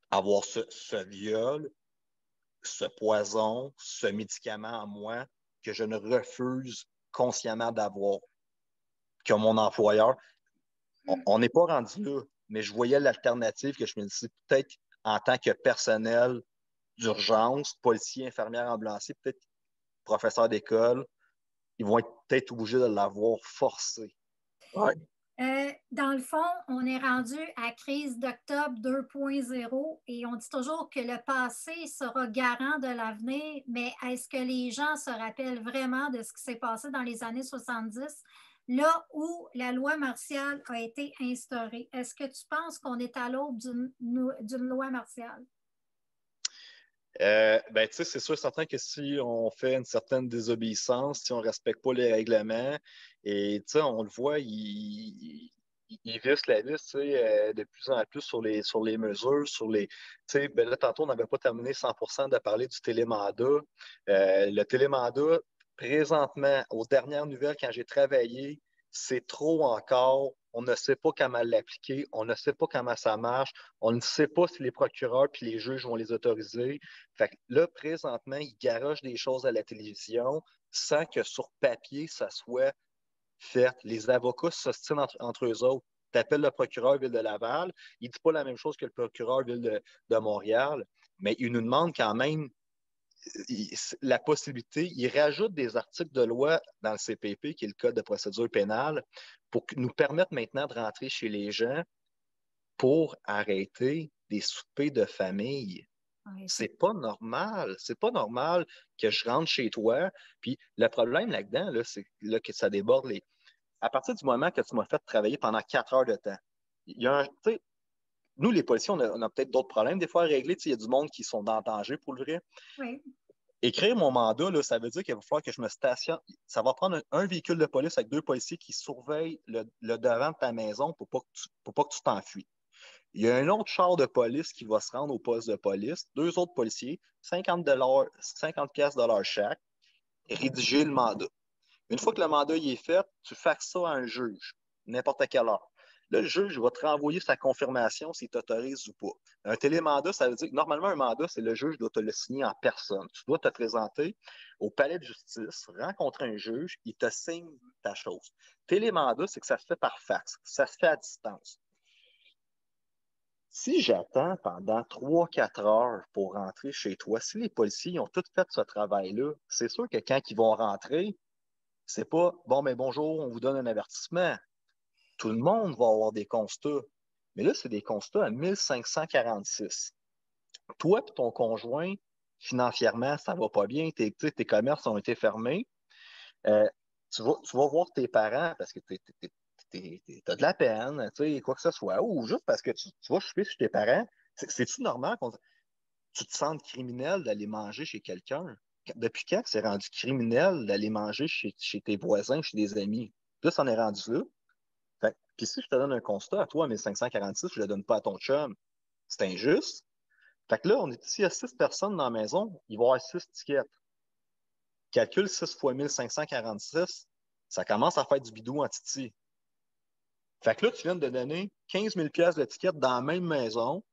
avoir ce viol, ce poison, ce médicament en moi que je ne refuse consciemment d'avoir. Que mon employeur, on n'est pas rendu là, mais je voyais l'alternative que je me disais peut-être en tant que personnel d'urgence, policier, infirmière, ambulancier, peut-être professeur d'école, ils vont être peut-être obligés de l'avoir forcé. Ouais. Dans le fond, on est rendu à crise d'octobre 2.0 et on dit toujours que le passé sera garant de l'avenir, mais est-ce que les gens se rappellent vraiment de ce qui s'est passé dans les années 70, là où la loi martiale a été instaurée? Est-ce que tu penses qu'on est à l'aube d'une loi martiale? Ben, tu sais, c'est sûr certain que si on fait une certaine désobéissance, si on ne respecte pas les règlements, et tu sais, on le voit, il visse la vis, tu sais, de plus en plus sur les mesures, sur les. Tu sais, ben là, tantôt, on n'avait pas terminé 100% de parler du télémandat. Le télémandat, présentement, aux dernières nouvelles, quand j'ai travaillé, c'est trop encore. On ne sait pas comment l'appliquer, on ne sait pas comment ça marche, on ne sait pas si les procureurs puis les juges vont les autoriser. Fait que là, présentement, ils garochent des choses à la télévision sans que sur papier, ça soit fait. Les avocats s'ostinent entre eux autres. Tu appelles le procureur Ville de Laval, il ne dit pas la même chose que le procureur Ville de Montréal, mais il nous demande quand même la possibilité, il rajoute des articles de loi dans le CPP, qui est le Code de procédure pénale, pour nous permettre maintenant de rentrer chez les gens pour arrêter des soupers de famille. Ouais, C'est pas normal. C'est pas normal que je rentre chez toi. Puis le problème là-dedans, là, c'est là que ça déborde les. À partir du moment que tu m'as fait travailler pendant 4 heures de temps, il y a un. Nous, les policiers, on a peut-être d'autres problèmes des fois à régler. Il y a du monde qui sont en danger pour le vrai. oui. Écrire mon mandat, là, ça veut dire qu'il va falloir que je me stationne. Ça va prendre un véhicule de police avec 2 policiers qui surveillent le devant de ta maison pour pas que tu t'enfuis. Il y a un autre char de police qui va se rendre au poste de police, 2 autres policiers, 50 pièces de l'heure chaque, et rédiger le mandat. Une fois que le mandat y est fait, tu faxes ça à un juge, n'importe quelle heure. Là, le juge va te renvoyer sa confirmation s'il t'autorise ou pas. Un télémandat, ça veut dire que normalement, un mandat, c'est le juge doit te le signer en personne. Tu dois te présenter au palais de justice, rencontrer un juge, il te signe ta chose. Télémandat, c'est que ça se fait par fax, ça se fait à distance. Si j'attends pendant 3, 4 heures pour rentrer chez toi, si les policiers ont tout fait ce travail-là, c'est sûr que quand ils vont rentrer, c'est pas bon, mais bonjour, on vous donne un avertissement. Tout le monde va avoir des constats. Mais là, c'est des constats à 1546. Toi et ton conjoint, financièrement, ça va pas bien, tes commerces ont été fermés. Euh, tu vas voir tes parents parce que tu as de la peine, quoi que ce soit, ou juste parce que tu vas choper chez tes parents. C'est-tu normal qu'on tu te sens criminel d'aller manger chez quelqu'un? Depuis quand c'est rendu criminel d'aller manger chez tes voisins, chez des amis? Là, ça en est rendu là. Puis si je te donne un constat à toi, 1546, je ne le donne pas à ton chum. C'est injuste. Fait que là, on est ici à 6 personnes dans la maison, il va y avoir 6 tickets. Calcule 6 fois 1546, ça commence à faire du bidou en titi. Fait que là, tu viens de donner 15 000 pièces de tickets dans la même maison,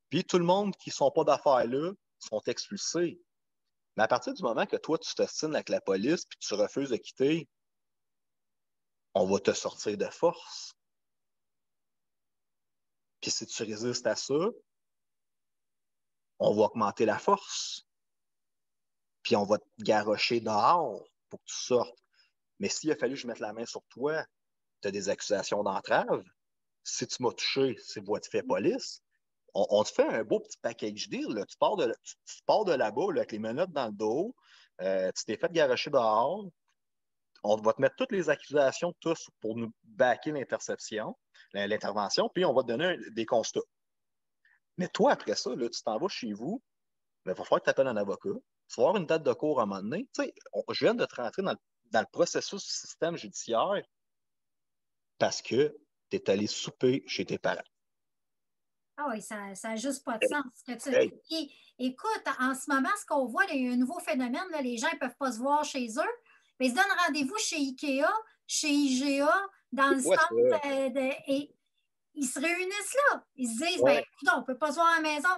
puis tout le monde qui ne sont pas d'affaires là sont expulsés. Mais à partir du moment que toi, tu t'ostines avec la police puis tu refuses de quitter, on va te sortir de force. Puis si tu résistes à ça, on va augmenter la force. Puis on va te garrocher dehors pour que tu sortes. Mais s'il a fallu que je mette la main sur toi, tu as des accusations d'entrave. Si tu m'as touché, c'est voie de fait police. On te fait un beau petit package deal. Là. Tu pars de là-bas là, avec les menottes dans le dos. Tu t'es fait garrocher dehors. On va te mettre toutes les accusations, tous, pour nous backer l'intervention, puis on va te donner des constats. Mais toi, après ça, là, tu t'en vas chez vous, il va falloir que tu appelles un avocat. Tu vas avoir une date de cours à un moment donné. Tu sais, je viens de te rentrer dans le processus du système judiciaire parce que tu es allé souper chez tes parents. Ah oui, ça n'a juste pas de sens. Hey, Écoute, en ce moment, ce qu'on voit, là, il y a un nouveau phénomène, là, les gens ne peuvent pas se voir chez eux, mais ils se donnent rendez-vous chez IKEA, chez IGA, dans c'est le quoi centre, ça? et ils se réunissent là. Ils se disent, ben, Ouais, écoute, on ne peut pas se voir à la maison.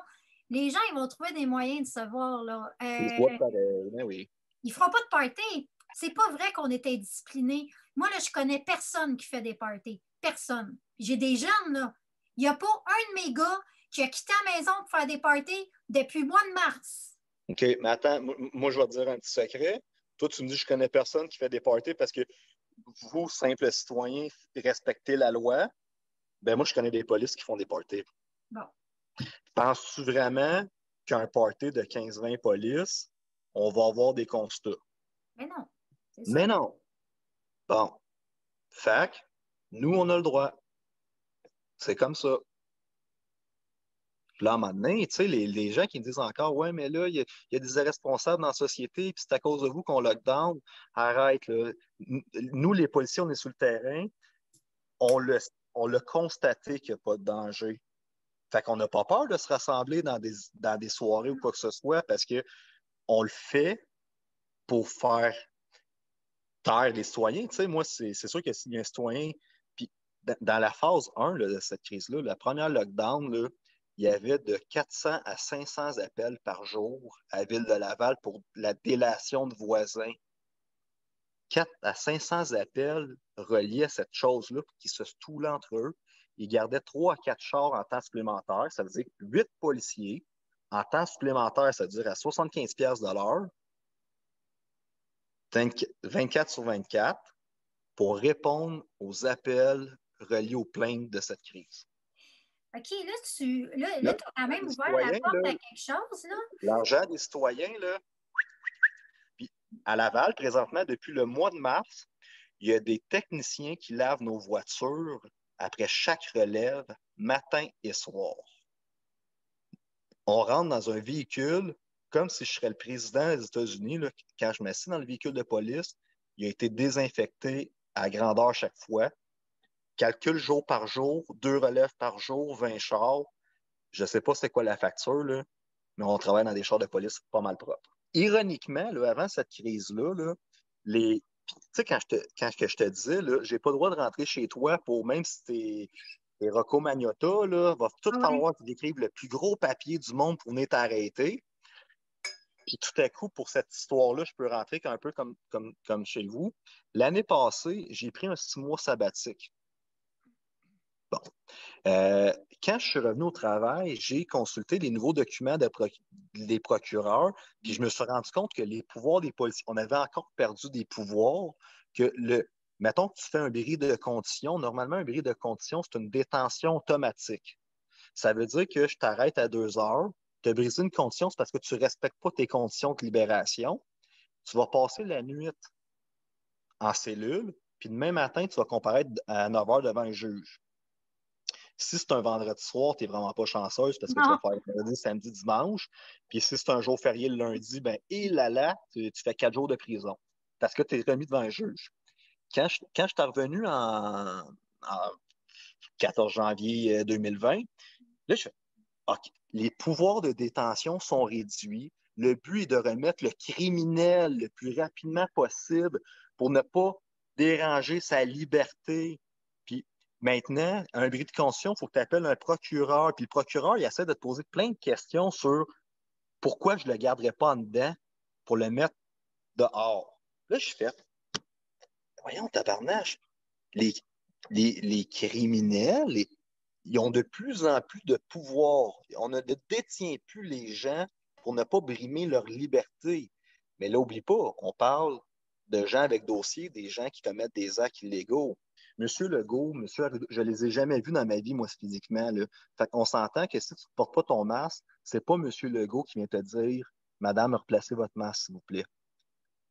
Les gens, ils vont trouver des moyens de se voir, là. c'est quoi pareil? Ben oui. Ils ne feront pas de party. C'est pas vrai qu'on est indiscipliné. Moi, là, je connais personne qui fait des parties. Personne. J'ai des jeunes, là. Il n'y a pas un de mes gars qui a quitté la maison pour faire des parties depuis le mois de mars. OK, mais attends, moi, je vais te dire un petit secret. Toi, tu me dis, je connais personne qui fait des parties parce que vous, simples citoyens, respectez la loi, ben moi, je connais des polices qui font des parties. Bon. Penses-tu vraiment qu'un party de 15-20 polices, on va avoir des constats? Mais non, c'est ça. Mais non. Bon. Fac, nous, on a le droit. C'est comme ça. Puis là, à un moment donné, tu sais, les gens qui me disent encore, ouais, mais là, il y a des irresponsables dans la société, puis c'est à cause de vous qu'on lockdown. Arrête, là. Nous, les policiers, on est sur le terrain, on l'a constaté qu'il n'y a pas de danger. Fait qu'on n'a pas peur de se rassembler dans des soirées ou quoi que ce soit parce qu'on le fait pour faire taire les citoyens. Tu sais, moi, c'est sûr que s'il y a un citoyen, puis dans la phase 1 là, de cette crise-là, la première lockdown, là, il y avait de 400 à 500 appels par jour à Ville de Laval pour la délation de voisins. 4 à 500 appels reliés à cette chose-là qui se stoulaient entre eux. Ils gardaient 3 à 4 chars en temps supplémentaire, ça veut dire 8 policiers en temps supplémentaire, ça veut dire à 75$ de l'heure, 24 sur 24, pour répondre aux appels reliés aux plaintes de cette crise. OK, là, tu as quand même ouvert la porte à quelque chose, là. L'argent des citoyens, là. Puis à Laval, présentement, depuis le mois de mars, il y a des techniciens qui lavent nos voitures après chaque relève, matin et soir. On rentre dans un véhicule comme si je serais le président des États-Unis. Là, quand je m'assieds dans le véhicule de police, il a été désinfecté à grandeur chaque fois. Calcul jour par jour, 2 relèves par jour, 20 chars. Je ne sais pas c'est quoi la facture, là, mais on travaille dans des chars de police pas mal propres. Ironiquement, là, avant cette crise-là, là, tu sais, quand je te disais, je n'ai pas le droit de rentrer chez toi pour, même si t'es Rocco Magnotta, là, va tout falloir que tu décrives le plus gros papier du monde pour venir t'arrêter. Puis tout à coup, pour cette histoire-là, je peux rentrer un peu comme chez vous. L'année passée, j'ai pris un 6 mois sabbatique. Bon. Quand je suis revenu au travail, j'ai consulté les nouveaux documents des procureurs, puis je me suis rendu compte que les pouvoirs des policiers, on avait encore perdu des pouvoirs, que mettons que tu fais un bris de condition, normalement, un bris de condition, c'est une détention automatique. Ça veut dire que je t'arrête à 2 heures, tu as brisé une condition, c'est parce que tu ne respectes pas tes conditions de libération. Tu vas passer la nuit en cellule, puis demain matin, tu vas comparaître à 9 heures devant un juge. Si c'est un vendredi soir, tu n'es vraiment pas chanceuse parce que tu vas faire vendredi, samedi, dimanche. Puis si c'est un jour férié le lundi, ben, tu fais 4 jours de prison parce que tu es remis devant un juge. Quand je suis revenu en 14 janvier 2020, là, je fais OK, les pouvoirs de détention sont réduits. Le but est de remettre le criminel le plus rapidement possible pour ne pas déranger sa liberté. Puis maintenant, un bris de conscience, il faut que tu appelles un procureur. Puis le procureur, il essaie de te poser plein de questions sur pourquoi je ne le garderais pas en dedans pour le mettre dehors. Là, je fais, voyons, tabarnache, les criminels, ils ont de plus en plus de pouvoir. On ne détient plus les gens pour ne pas brimer leur liberté. Mais là, n'oublie pas, on parle de gens avec dossier, des gens qui commettent des actes illégaux. Monsieur Legault, je ne les ai jamais vus dans ma vie, moi, physiquement. Là. Fait qu'on s'entend que si tu ne portes pas ton masque, c'est pas Monsieur Legault qui vient te dire Madame, replacez votre masque, s'il vous plaît.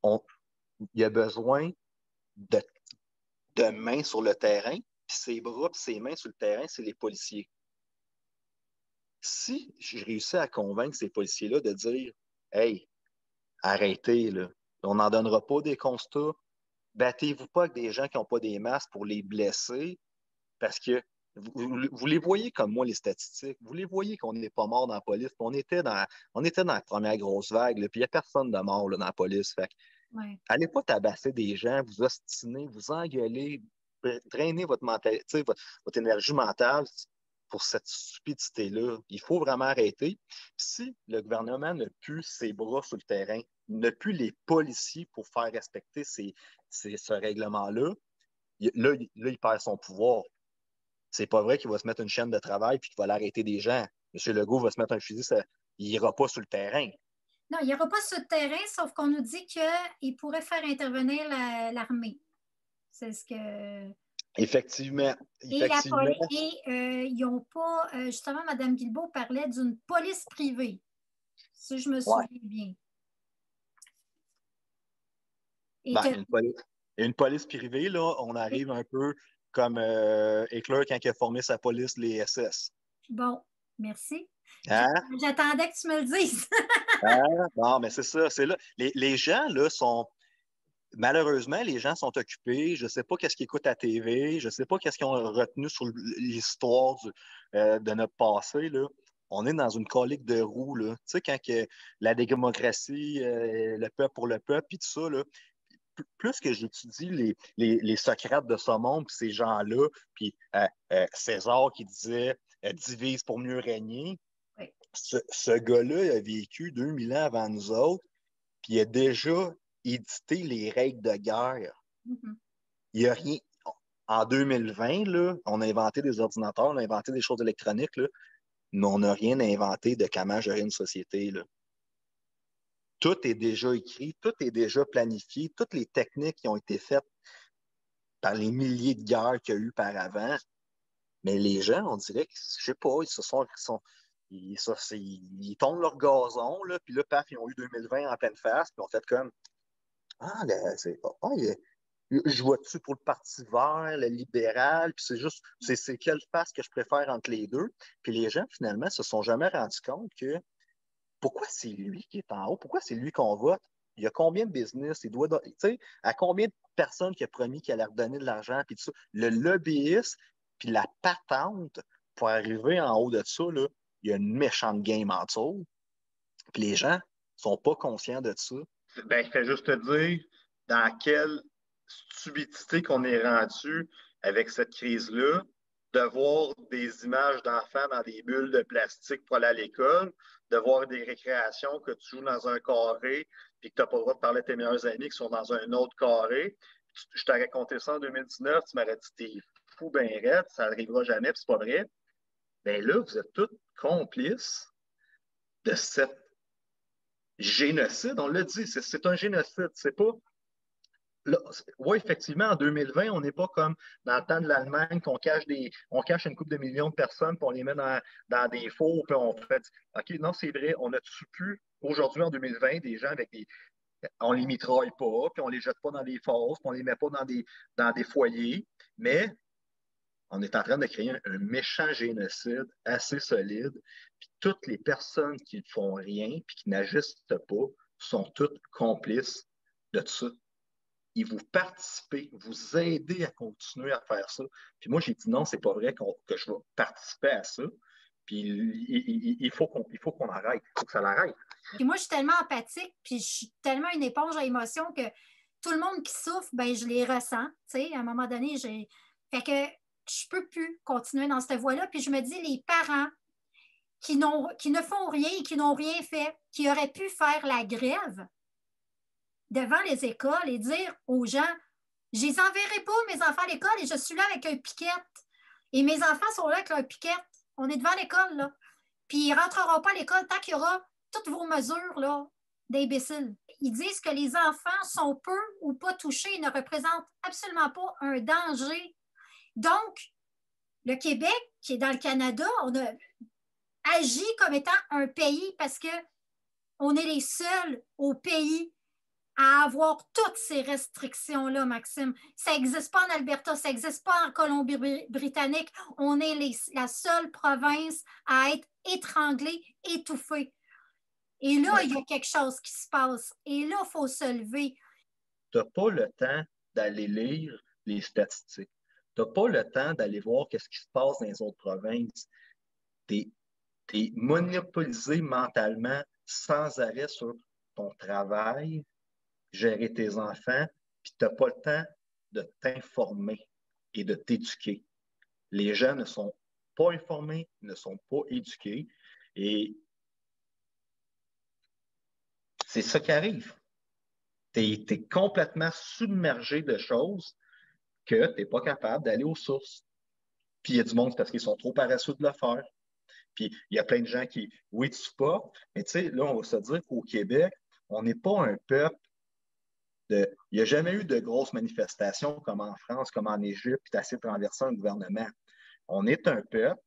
Il y a besoin de mains sur le terrain, puis ses bras et ses mains sur le terrain, c'est les policiers. Si je réussis à convaincre ces policiers-là de dire Hey, arrêtez, là. On n'en donnera pas des constats. Battez-vous pas avec des gens qui n'ont pas des masques pour les blesser, parce que vous les voyez comme moi, les statistiques. Vous les voyez qu'on n'est pas mort dans la police. On était dans la première grosse vague, là, puis il n'y a personne de mort là, dans la police. Fait allez pas tabasser des gens, vous ostiner, vous engueuler, drainer votre mentalité, votre énergie mentale pour cette stupidité-là. Il faut vraiment arrêter. Puis si le gouvernement n'a plus ses bras sur le terrain, n'a plus les policiers pour faire respecter ce règlement-là, il perd son pouvoir. C'est pas vrai qu'il va se mettre une chaîne de travail puis qu'il va l'arrêter des gens. M. Legault va se mettre un fusil, il n'ira pas sur le terrain. Non, il n'ira pas sur le terrain, sauf qu'on nous dit qu'il pourrait faire intervenir l'armée. C'est ce que... Effectivement. Et ils n'ont pas... justement, Mme Guilbeault parlait d'une police privée, si je me Ouais. souviens bien. Ben, une police privée, là, on arrive un peu comme Hitler quand il a formé sa police, les SS. Bon, merci. Hein? J'attendais que tu me le dises. Hein? Non, mais c'est ça. C'est là. Les gens, là, sont. Malheureusement, les gens sont occupés. Je ne sais pas qu'est-ce qu'ils écoutent à la TV. Je ne sais pas qu'est-ce qu'ils ont retenu sur l'histoire de notre passé, là. On est dans une colique de roue, là. Tu sais, quand la démocratie, le peuple pour le peuple, puis tout ça, là, plus que j'étudie les Socrates de ce monde, puis ces gens-là, puis César qui disait divise pour mieux régner, oui. ce gars-là a vécu 2000 ans avant nous autres, puis il a déjà édité les règles de guerre. Mm-hmm. Il n'y a rien. En 2020, là, on a inventé des ordinateurs, on a inventé des choses électroniques, là, mais on n'a rien inventé de comment gérer une société, là. Tout est déjà écrit, tout est déjà planifié, toutes les techniques qui ont été faites par les milliers de guerres qu'il y a eu par avant. Mais les gens, on dirait que, je sais pas, ils tombent leur gazon, là, puis là, paf, ils ont eu 2020 en pleine face, puis on fait comme ah, je vois-tu pour le Parti vert, le libéral, puis c'est quelle face que je préfère entre les deux. Puis les gens, finalement, se sont jamais rendus compte que pourquoi c'est lui qui est en haut? Pourquoi c'est lui qu'on vote? Il y a combien de business? Tu sais, à combien de personnes qui a promis qu'elle allait redonner de l'argent? Puis tout ça. Le lobbyiste, puis la patente pour arriver en haut de ça, là, il y a une méchante game en dessous. Puis les gens sont pas conscients de ça. Ben, je fais juste te dire dans quelle stupidité qu'on est rendu avec cette crise-là, de voir des images d'enfants dans des bulles de plastique pour aller à l'école, de voir des récréations que tu joues dans un carré puis que tu n'as pas le droit de parler à tes meilleurs amis qui sont dans un autre carré. Je t'aurais raconté ça en 2019, tu m'aurais dit t'es fou ben raide, ça n'arrivera jamais, puis c'est pas vrai. Bien là, vous êtes tous complices de cette génocide. On l'a dit, c'est un génocide. C'est pas. Oui, effectivement, en 2020, on n'est pas comme dans le temps de l'Allemagne qu'on on cache une couple de millions de personnes, puis on les met dans des fours, puis on fait OK, non, c'est vrai, on a tué plus aujourd'hui en 2020 des gens avec des. On les mitraille pas, puis on les jette pas dans des fosses, puis on les met pas dans des foyers, mais on est en train de créer un méchant génocide assez solide, puis toutes les personnes qui ne font rien, puis qui n'agissent pas, sont toutes complices de ça. Et vous participez, vous aidez à continuer à faire ça. Puis moi, j'ai dit non, c'est pas vrai que je vais participer à ça. Puis il faut qu'on arrête. Il faut que ça l'arrête. Puis moi, je suis tellement empathique, puis je suis tellement une éponge à émotions que tout le monde qui souffre, ben je les ressens. Tu sais, à un moment donné, fait que je peux plus continuer dans cette voie-là. Puis je me dis, les parents qui ne font rien et qui n'ont rien fait, qui auraient pu faire la grève devant les écoles et dire aux gens, je les enverrai pas, mes enfants, à l'école, et je suis là avec un piquette. Et mes enfants sont là avec un piquette. On est devant l'école, là. Puis ils ne rentreront pas à l'école tant qu'il y aura toutes vos mesures, là, d'imbéciles. Ils disent que les enfants sont peu ou pas touchés et ne représentent absolument pas un danger. Donc, le Québec, qui est dans le Canada, on a agi comme étant un pays parce qu'on est les seuls au pays à avoir toutes ces restrictions-là, Maxime. Ça n'existe pas en Alberta, ça n'existe pas en Colombie-Britannique. On est la seule province à être étranglée, étouffée. Et là, il y a quelque chose qui se passe. Et là, il faut se lever. Tu n'as pas le temps d'aller lire les statistiques. Tu n'as pas le temps d'aller voir ce qui se passe dans les autres provinces. Tu es monopolisé mentalement sans arrêt sur ton travail, gérer tes enfants, puis tu n'as pas le temps de t'informer et de t'éduquer. Les gens ne sont pas informés, ne sont pas éduqués, et c'est ça qui arrive. Tu es complètement submergé de choses que tu n'es pas capable d'aller aux sources. Puis il y a du monde parce qu'ils sont trop paresseux de le faire. Puis il y a plein de gens qui, oui, tu supportes, mais tu sais, là, on va se dire qu'au Québec, on n'est pas un peuple Il n'y a jamais eu de grosses manifestations comme en France, comme en Égypte, qui essaient de renverser un gouvernement. On est un peuple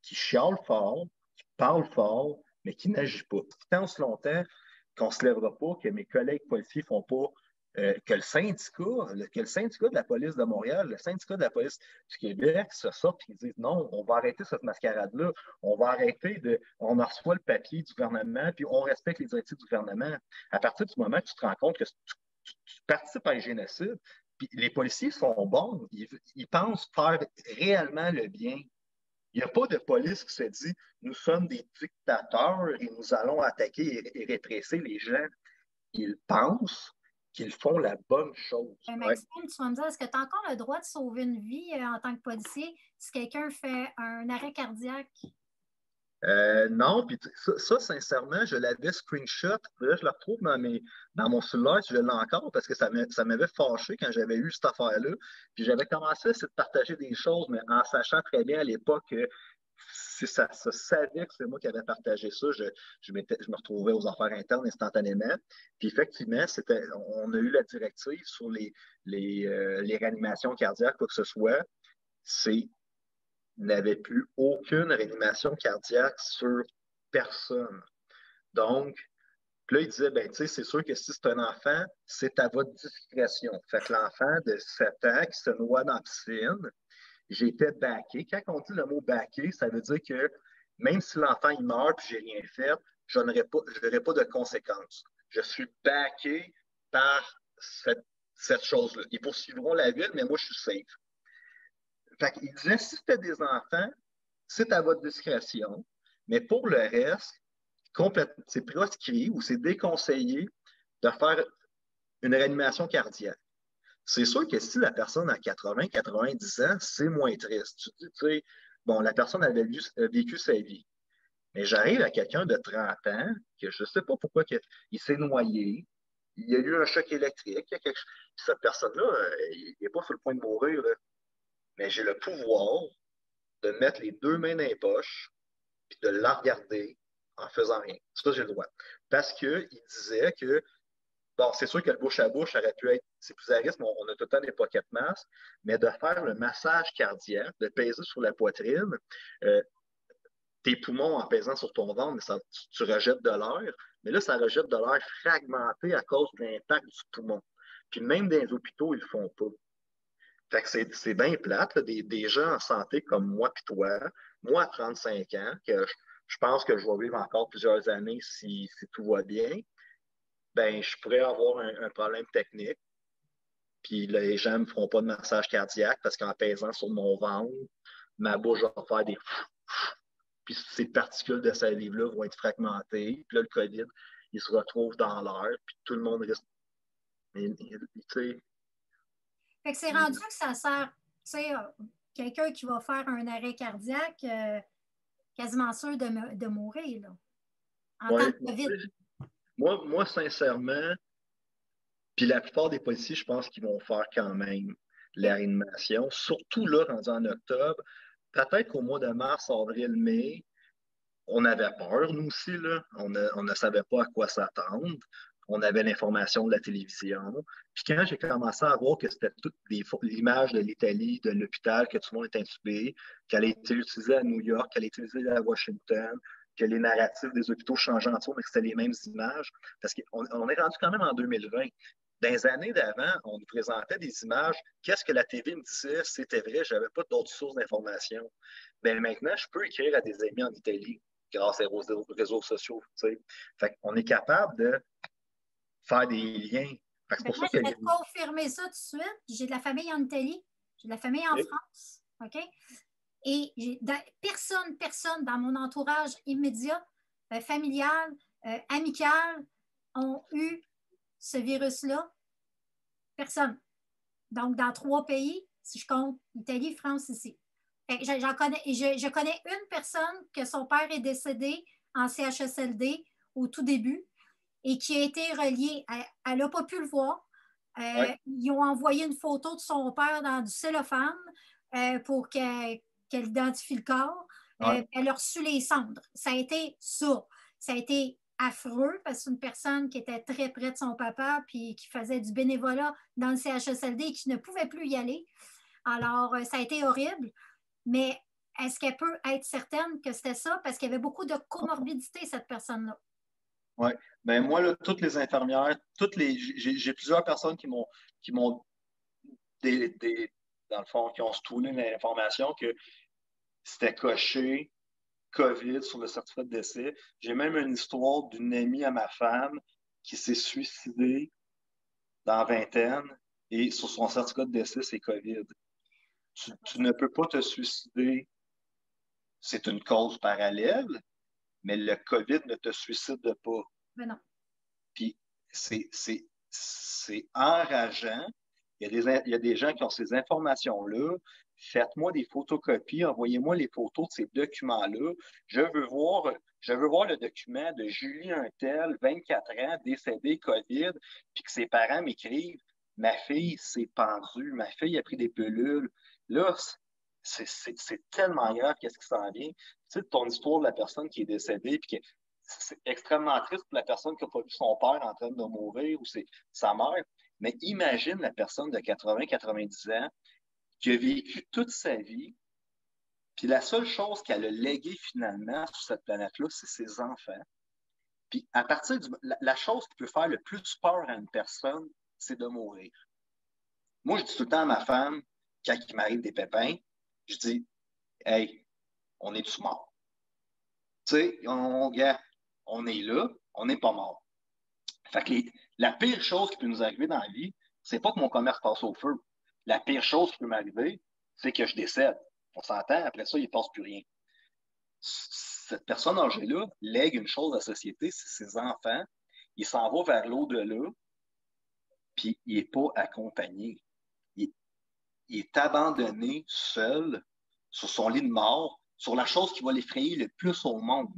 qui chiale fort, qui parle fort, mais qui n'agit pas. Tant aussi longtemps qu'on ne se lèvera pas, que mes collègues policiers ne font pas, que le syndicat de la police de Montréal, le syndicat de la police du Québec se sortent et disent non, on va arrêter cette mascarade-là, on va arrêter on reçoit le papier du gouvernement, puis on respecte les directives du gouvernement. À partir du moment que tu te rends compte que tu participes à un génocide, puis les policiers sont bons, ils pensent faire réellement le bien. Il n'y a pas de police qui se dit nous sommes des dictateurs et nous allons attaquer et répresser les gens. Ils pensent qu'ils font la bonne chose. Maxime, tu vas me dire, est-ce que tu as encore le droit de sauver une vie en tant que policier si quelqu'un fait un arrêt cardiaque? Non, puis ça, sincèrement, je l'avais screenshot. Là, je le retrouve dans mon cellulaire, je l'ai encore parce que ça m'avait fâché quand j'avais eu cette affaire-là. Puis j'avais commencé à essayer de partager des choses, mais en sachant très bien à l'époque que si ça se savait que c'est moi qui avais partagé ça, je me retrouvais aux affaires internes instantanément. Puis effectivement, on a eu la directive sur les réanimations cardiaques, quoi que ce soit. N'avait plus aucune réanimation cardiaque sur personne. Donc, là, il disait, ben, tu sais, c'est sûr que si c'est un enfant, c'est à votre discrétion. Fait que l'enfant de 7 ans qui se noie dans la piscine, j'ai été backé. Quand on dit le mot backé, ça veut dire que même si l'enfant il meurt et j'ai rien fait, je n'aurai pas de conséquences. Je suis backé par cette chose-là. Ils poursuivront la ville, mais moi, je suis safe. Fait qu'il disait, si c'était des enfants, c'est à votre discrétion, mais pour le reste, c'est proscrit ou c'est déconseillé de faire une réanimation cardiaque. C'est sûr que si la personne a 80, 90 ans, c'est moins triste. Tu dis, tu sais, bon, la personne avait vécu sa vie. Mais j'arrive à quelqu'un de 30 ans, que je ne sais pas pourquoi il s'est noyé, il y a eu un choc électrique, cette personne-là, il n'est pas sur le point de mourir, là. Mais j'ai le pouvoir de mettre les 2 mains dans les poches puis de la regarder en faisant rien. Ça, j'ai le droit. Parce qu'il disait que, bon, c'est sûr que le bouche à bouche aurait pu être, c'est plus à risque, mais on a tout le temps des pocket masks, mais de faire le massage cardiaque, de peser sur la poitrine, tes poumons en pesant sur ton ventre, mais tu rejettes de l'air, mais là, ça rejette de l'air fragmenté à cause de l'impact du poumon. Puis même dans les hôpitaux, ils ne le font pas. Fait que c'est bien plate, là, des gens en santé comme moi et toi, moi à 35 ans, que je pense que je vais vivre encore plusieurs années si tout va bien, ben je pourrais avoir un problème technique, puis les gens ne me feront pas de massage cardiaque parce qu'en pesant sur mon ventre, ma bouche va faire des puis ces particules de salive-là vont être fragmentées, puis là, le COVID, il se retrouve dans l'air, puis tout le monde risque. Tu sais, fait que c'est rendu que ça sert, tu sais, quelqu'un qui va faire un arrêt cardiaque, quasiment sûr de mourir, là, en temps de COVID. Moi, sincèrement, puis la plupart des policiers, je pense qu'ils vont faire quand même la réanimation, surtout là, rendu en octobre. Peut-être qu'au mois de mars, avril, mai, on avait peur, nous aussi, là. On ne savait pas à quoi s'attendre. On avait l'information de la télévision. Puis quand j'ai commencé à voir que c'était toutes l'image de l'Italie, de l'hôpital, que tout le monde est intubé, qu'elle a été utilisée à New York, qu'elle a été utilisée à Washington, que les narratifs des hôpitaux changeaient en tout, mais que c'était les mêmes images. Parce qu'on est rendu quand même en 2020. Dans les années d'avant, on nous présentait des images. Qu'est-ce que la TV me disait? C'était vrai, je n'avais pas d'autres sources d'informations. Mais maintenant, je peux écrire à des amis en Italie grâce aux réseaux sociaux. T'sais. Fait qu'on est capable de faire des liens. C'est pour ça que je vais te confirmer ça tout de suite. J'ai de la famille en Italie, j'ai de la famille en France. OK? Et personne dans mon entourage immédiat, familial, amical, ont eu ce virus-là. Personne. Donc, dans 3 pays, si je compte Italie, France, ici. Je connais une personne que son père est décédé en CHSLD au tout début et qui a été reliée. Elle n'a pas pu le voir. Ils ont envoyé une photo de son père dans du cellophane pour qu'elle identifie le corps. Elle a reçu les cendres. Ça a été ça. Ça a été affreux parce que c'est une personne qui était très près de son papa puis qui faisait du bénévolat dans le CHSLD et qui ne pouvait plus y aller. Alors, ça a été horrible, mais est-ce qu'elle peut être certaine que c'était ça? Parce qu'il y avait beaucoup de comorbidité, cette personne-là. Oui. Ben moi, là, toutes les infirmières, j'ai plusieurs personnes qui m'ont dans le fond, qui ont stoulé l'information que c'était coché COVID sur le certificat de décès. J'ai même une histoire d'une amie à ma femme qui s'est suicidée dans la vingtaine et sur son certificat de décès, c'est COVID. Tu ne peux pas te suicider. C'est une cause parallèle, mais le COVID ne te suicide pas. Ben non. Puis c'est enrageant. Il y a des gens qui ont ces informations-là. Faites-moi des photocopies, envoyez-moi les photos de ces documents-là. Je veux voir le document de Julie Untel, 24 ans, décédée COVID, puis que ses parents m'écrivent ma fille s'est pendue, ma fille a pris des pilules. Là, c'est tellement grave, qu'est-ce qui s'en vient. Tu sais, ton histoire de la personne qui est décédée, puis que c'est extrêmement triste pour la personne qui n'a pas vu son père en train de mourir ou c'est sa mère. Mais imagine la personne de 80-90 ans qui a vécu toute sa vie, puis la seule chose qu'elle a léguée finalement sur cette planète-là, c'est ses enfants. Puis à partir la chose qui peut faire le plus peur à une personne, c'est de mourir. Moi, je dis tout le temps à ma femme, quand il m'arrive des pépins, je dis, hey, on est-tu mort? Tu sais, on est là, on n'est pas mort. Fait que la pire chose qui peut nous arriver dans la vie, c'est pas que mon commerce passe au feu. La pire chose qui peut m'arriver, c'est que je décède. On s'entend, après ça, il ne passe plus rien. Cette personne âgée-là lègue une chose à la société, c'est ses enfants. Il s'en va vers l'au-delà, puis il n'est pas accompagné. Il est abandonné seul sur son lit de mort, sur la chose qui va l'effrayer le plus au monde.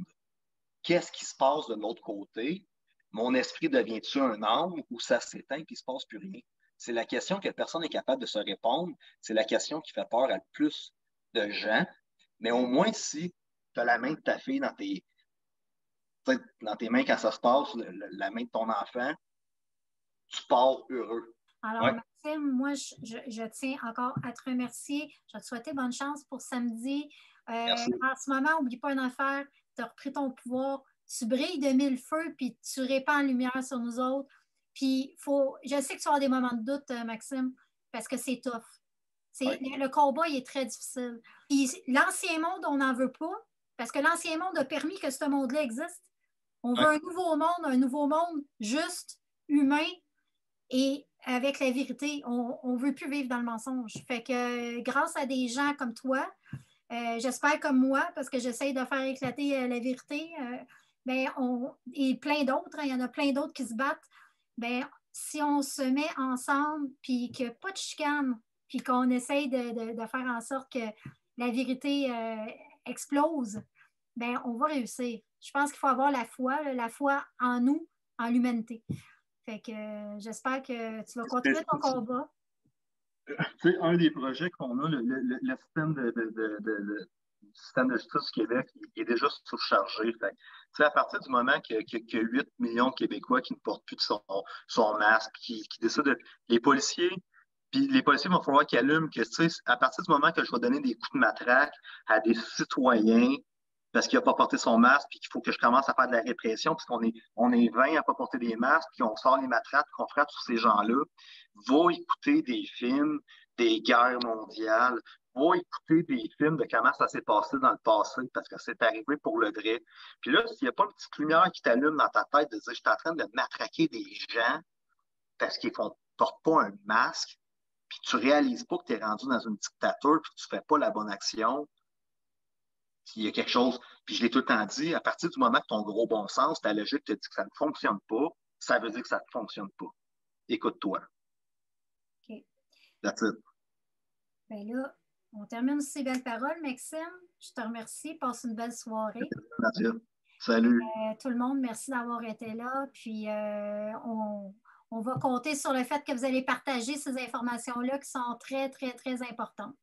Qu'est-ce qui se passe de l'autre côté? Mon esprit devient-tu un âme ou ça s'éteint et il ne se passe plus rien? C'est la question que personne n'est capable de se répondre. C'est la question qui fait peur à le plus de gens. Mais au moins, si tu as la main de ta fille dans tes mains quand ça se passe, la main de ton enfant, tu pars heureux. Alors, ouais. Maxime, moi, je tiens encore à te remercier. Je vais te souhaiter bonne chance pour samedi. En ce moment, n'oublie pas une affaire, tu as repris ton pouvoir, tu brilles de mille feux, puis tu répands la lumière sur nous autres. Puis, je sais que tu vas avoir des moments de doute, Maxime, parce que c'est tough. Le combat, il est très difficile. Puis, l'ancien monde, on n'en veut pas, parce que l'ancien monde a permis que ce monde-là existe. On veut un nouveau monde juste, humain, et avec la vérité. On ne veut plus vivre dans le mensonge. Fait que grâce à des gens comme toi, j'espère comme moi, parce que j'essaie de faire éclater la vérité, et plein d'autres, il y en a plein d'autres qui se battent, si on se met ensemble, puis qu'il n'y a pas de chicane, puis qu'on essaye de faire en sorte que la vérité explose, on va réussir. Je pense qu'il faut avoir la foi en nous, en l'humanité. Fait que j'espère que tu vas continuer ton combat. Tu sais, un des projets qu'on a, le système système de justice du Québec, il est déjà surchargé. Fait, à partir du moment qu'il y a 8 millions de Québécois qui ne portent plus de son masque, qui décident les policiers, puis les policiers vont falloir qu'ils allument que, tu sais, à partir du moment que je vais donner des coups de matraque à des citoyens parce qu'il n'a pas porté son masque, puis qu'il faut que je commence à faire de la répression, parce qu'on est 20 à ne pas porter des masques, puis on sort les matraques, qu'on frappe sur ces gens-là, va écouter des films des guerres mondiales, va écouter des films de comment ça s'est passé dans le passé, parce que c'est arrivé pour le vrai. Puis là, s'il n'y a pas une petite lumière qui t'allume dans ta tête de dire « je suis en train de matraquer des gens parce qu'ils ne portent pas un masque », puis tu ne réalises pas que tu es rendu dans une dictature, puis que tu ne fais pas la bonne action, il y a quelque chose, puis je l'ai tout le temps dit, à partir du moment que ton gros bon sens, ta logique te dit que ça ne fonctionne pas, ça veut dire que ça ne fonctionne pas. Écoute-toi. OK. That's it. Bien là, on termine ces belles paroles, Maxime. Je te remercie. Passe une belle soirée. Nadia. Salut. Tout le monde, merci d'avoir été là. Puis on va compter sur le fait que vous allez partager ces informations-là qui sont très, très, très importantes.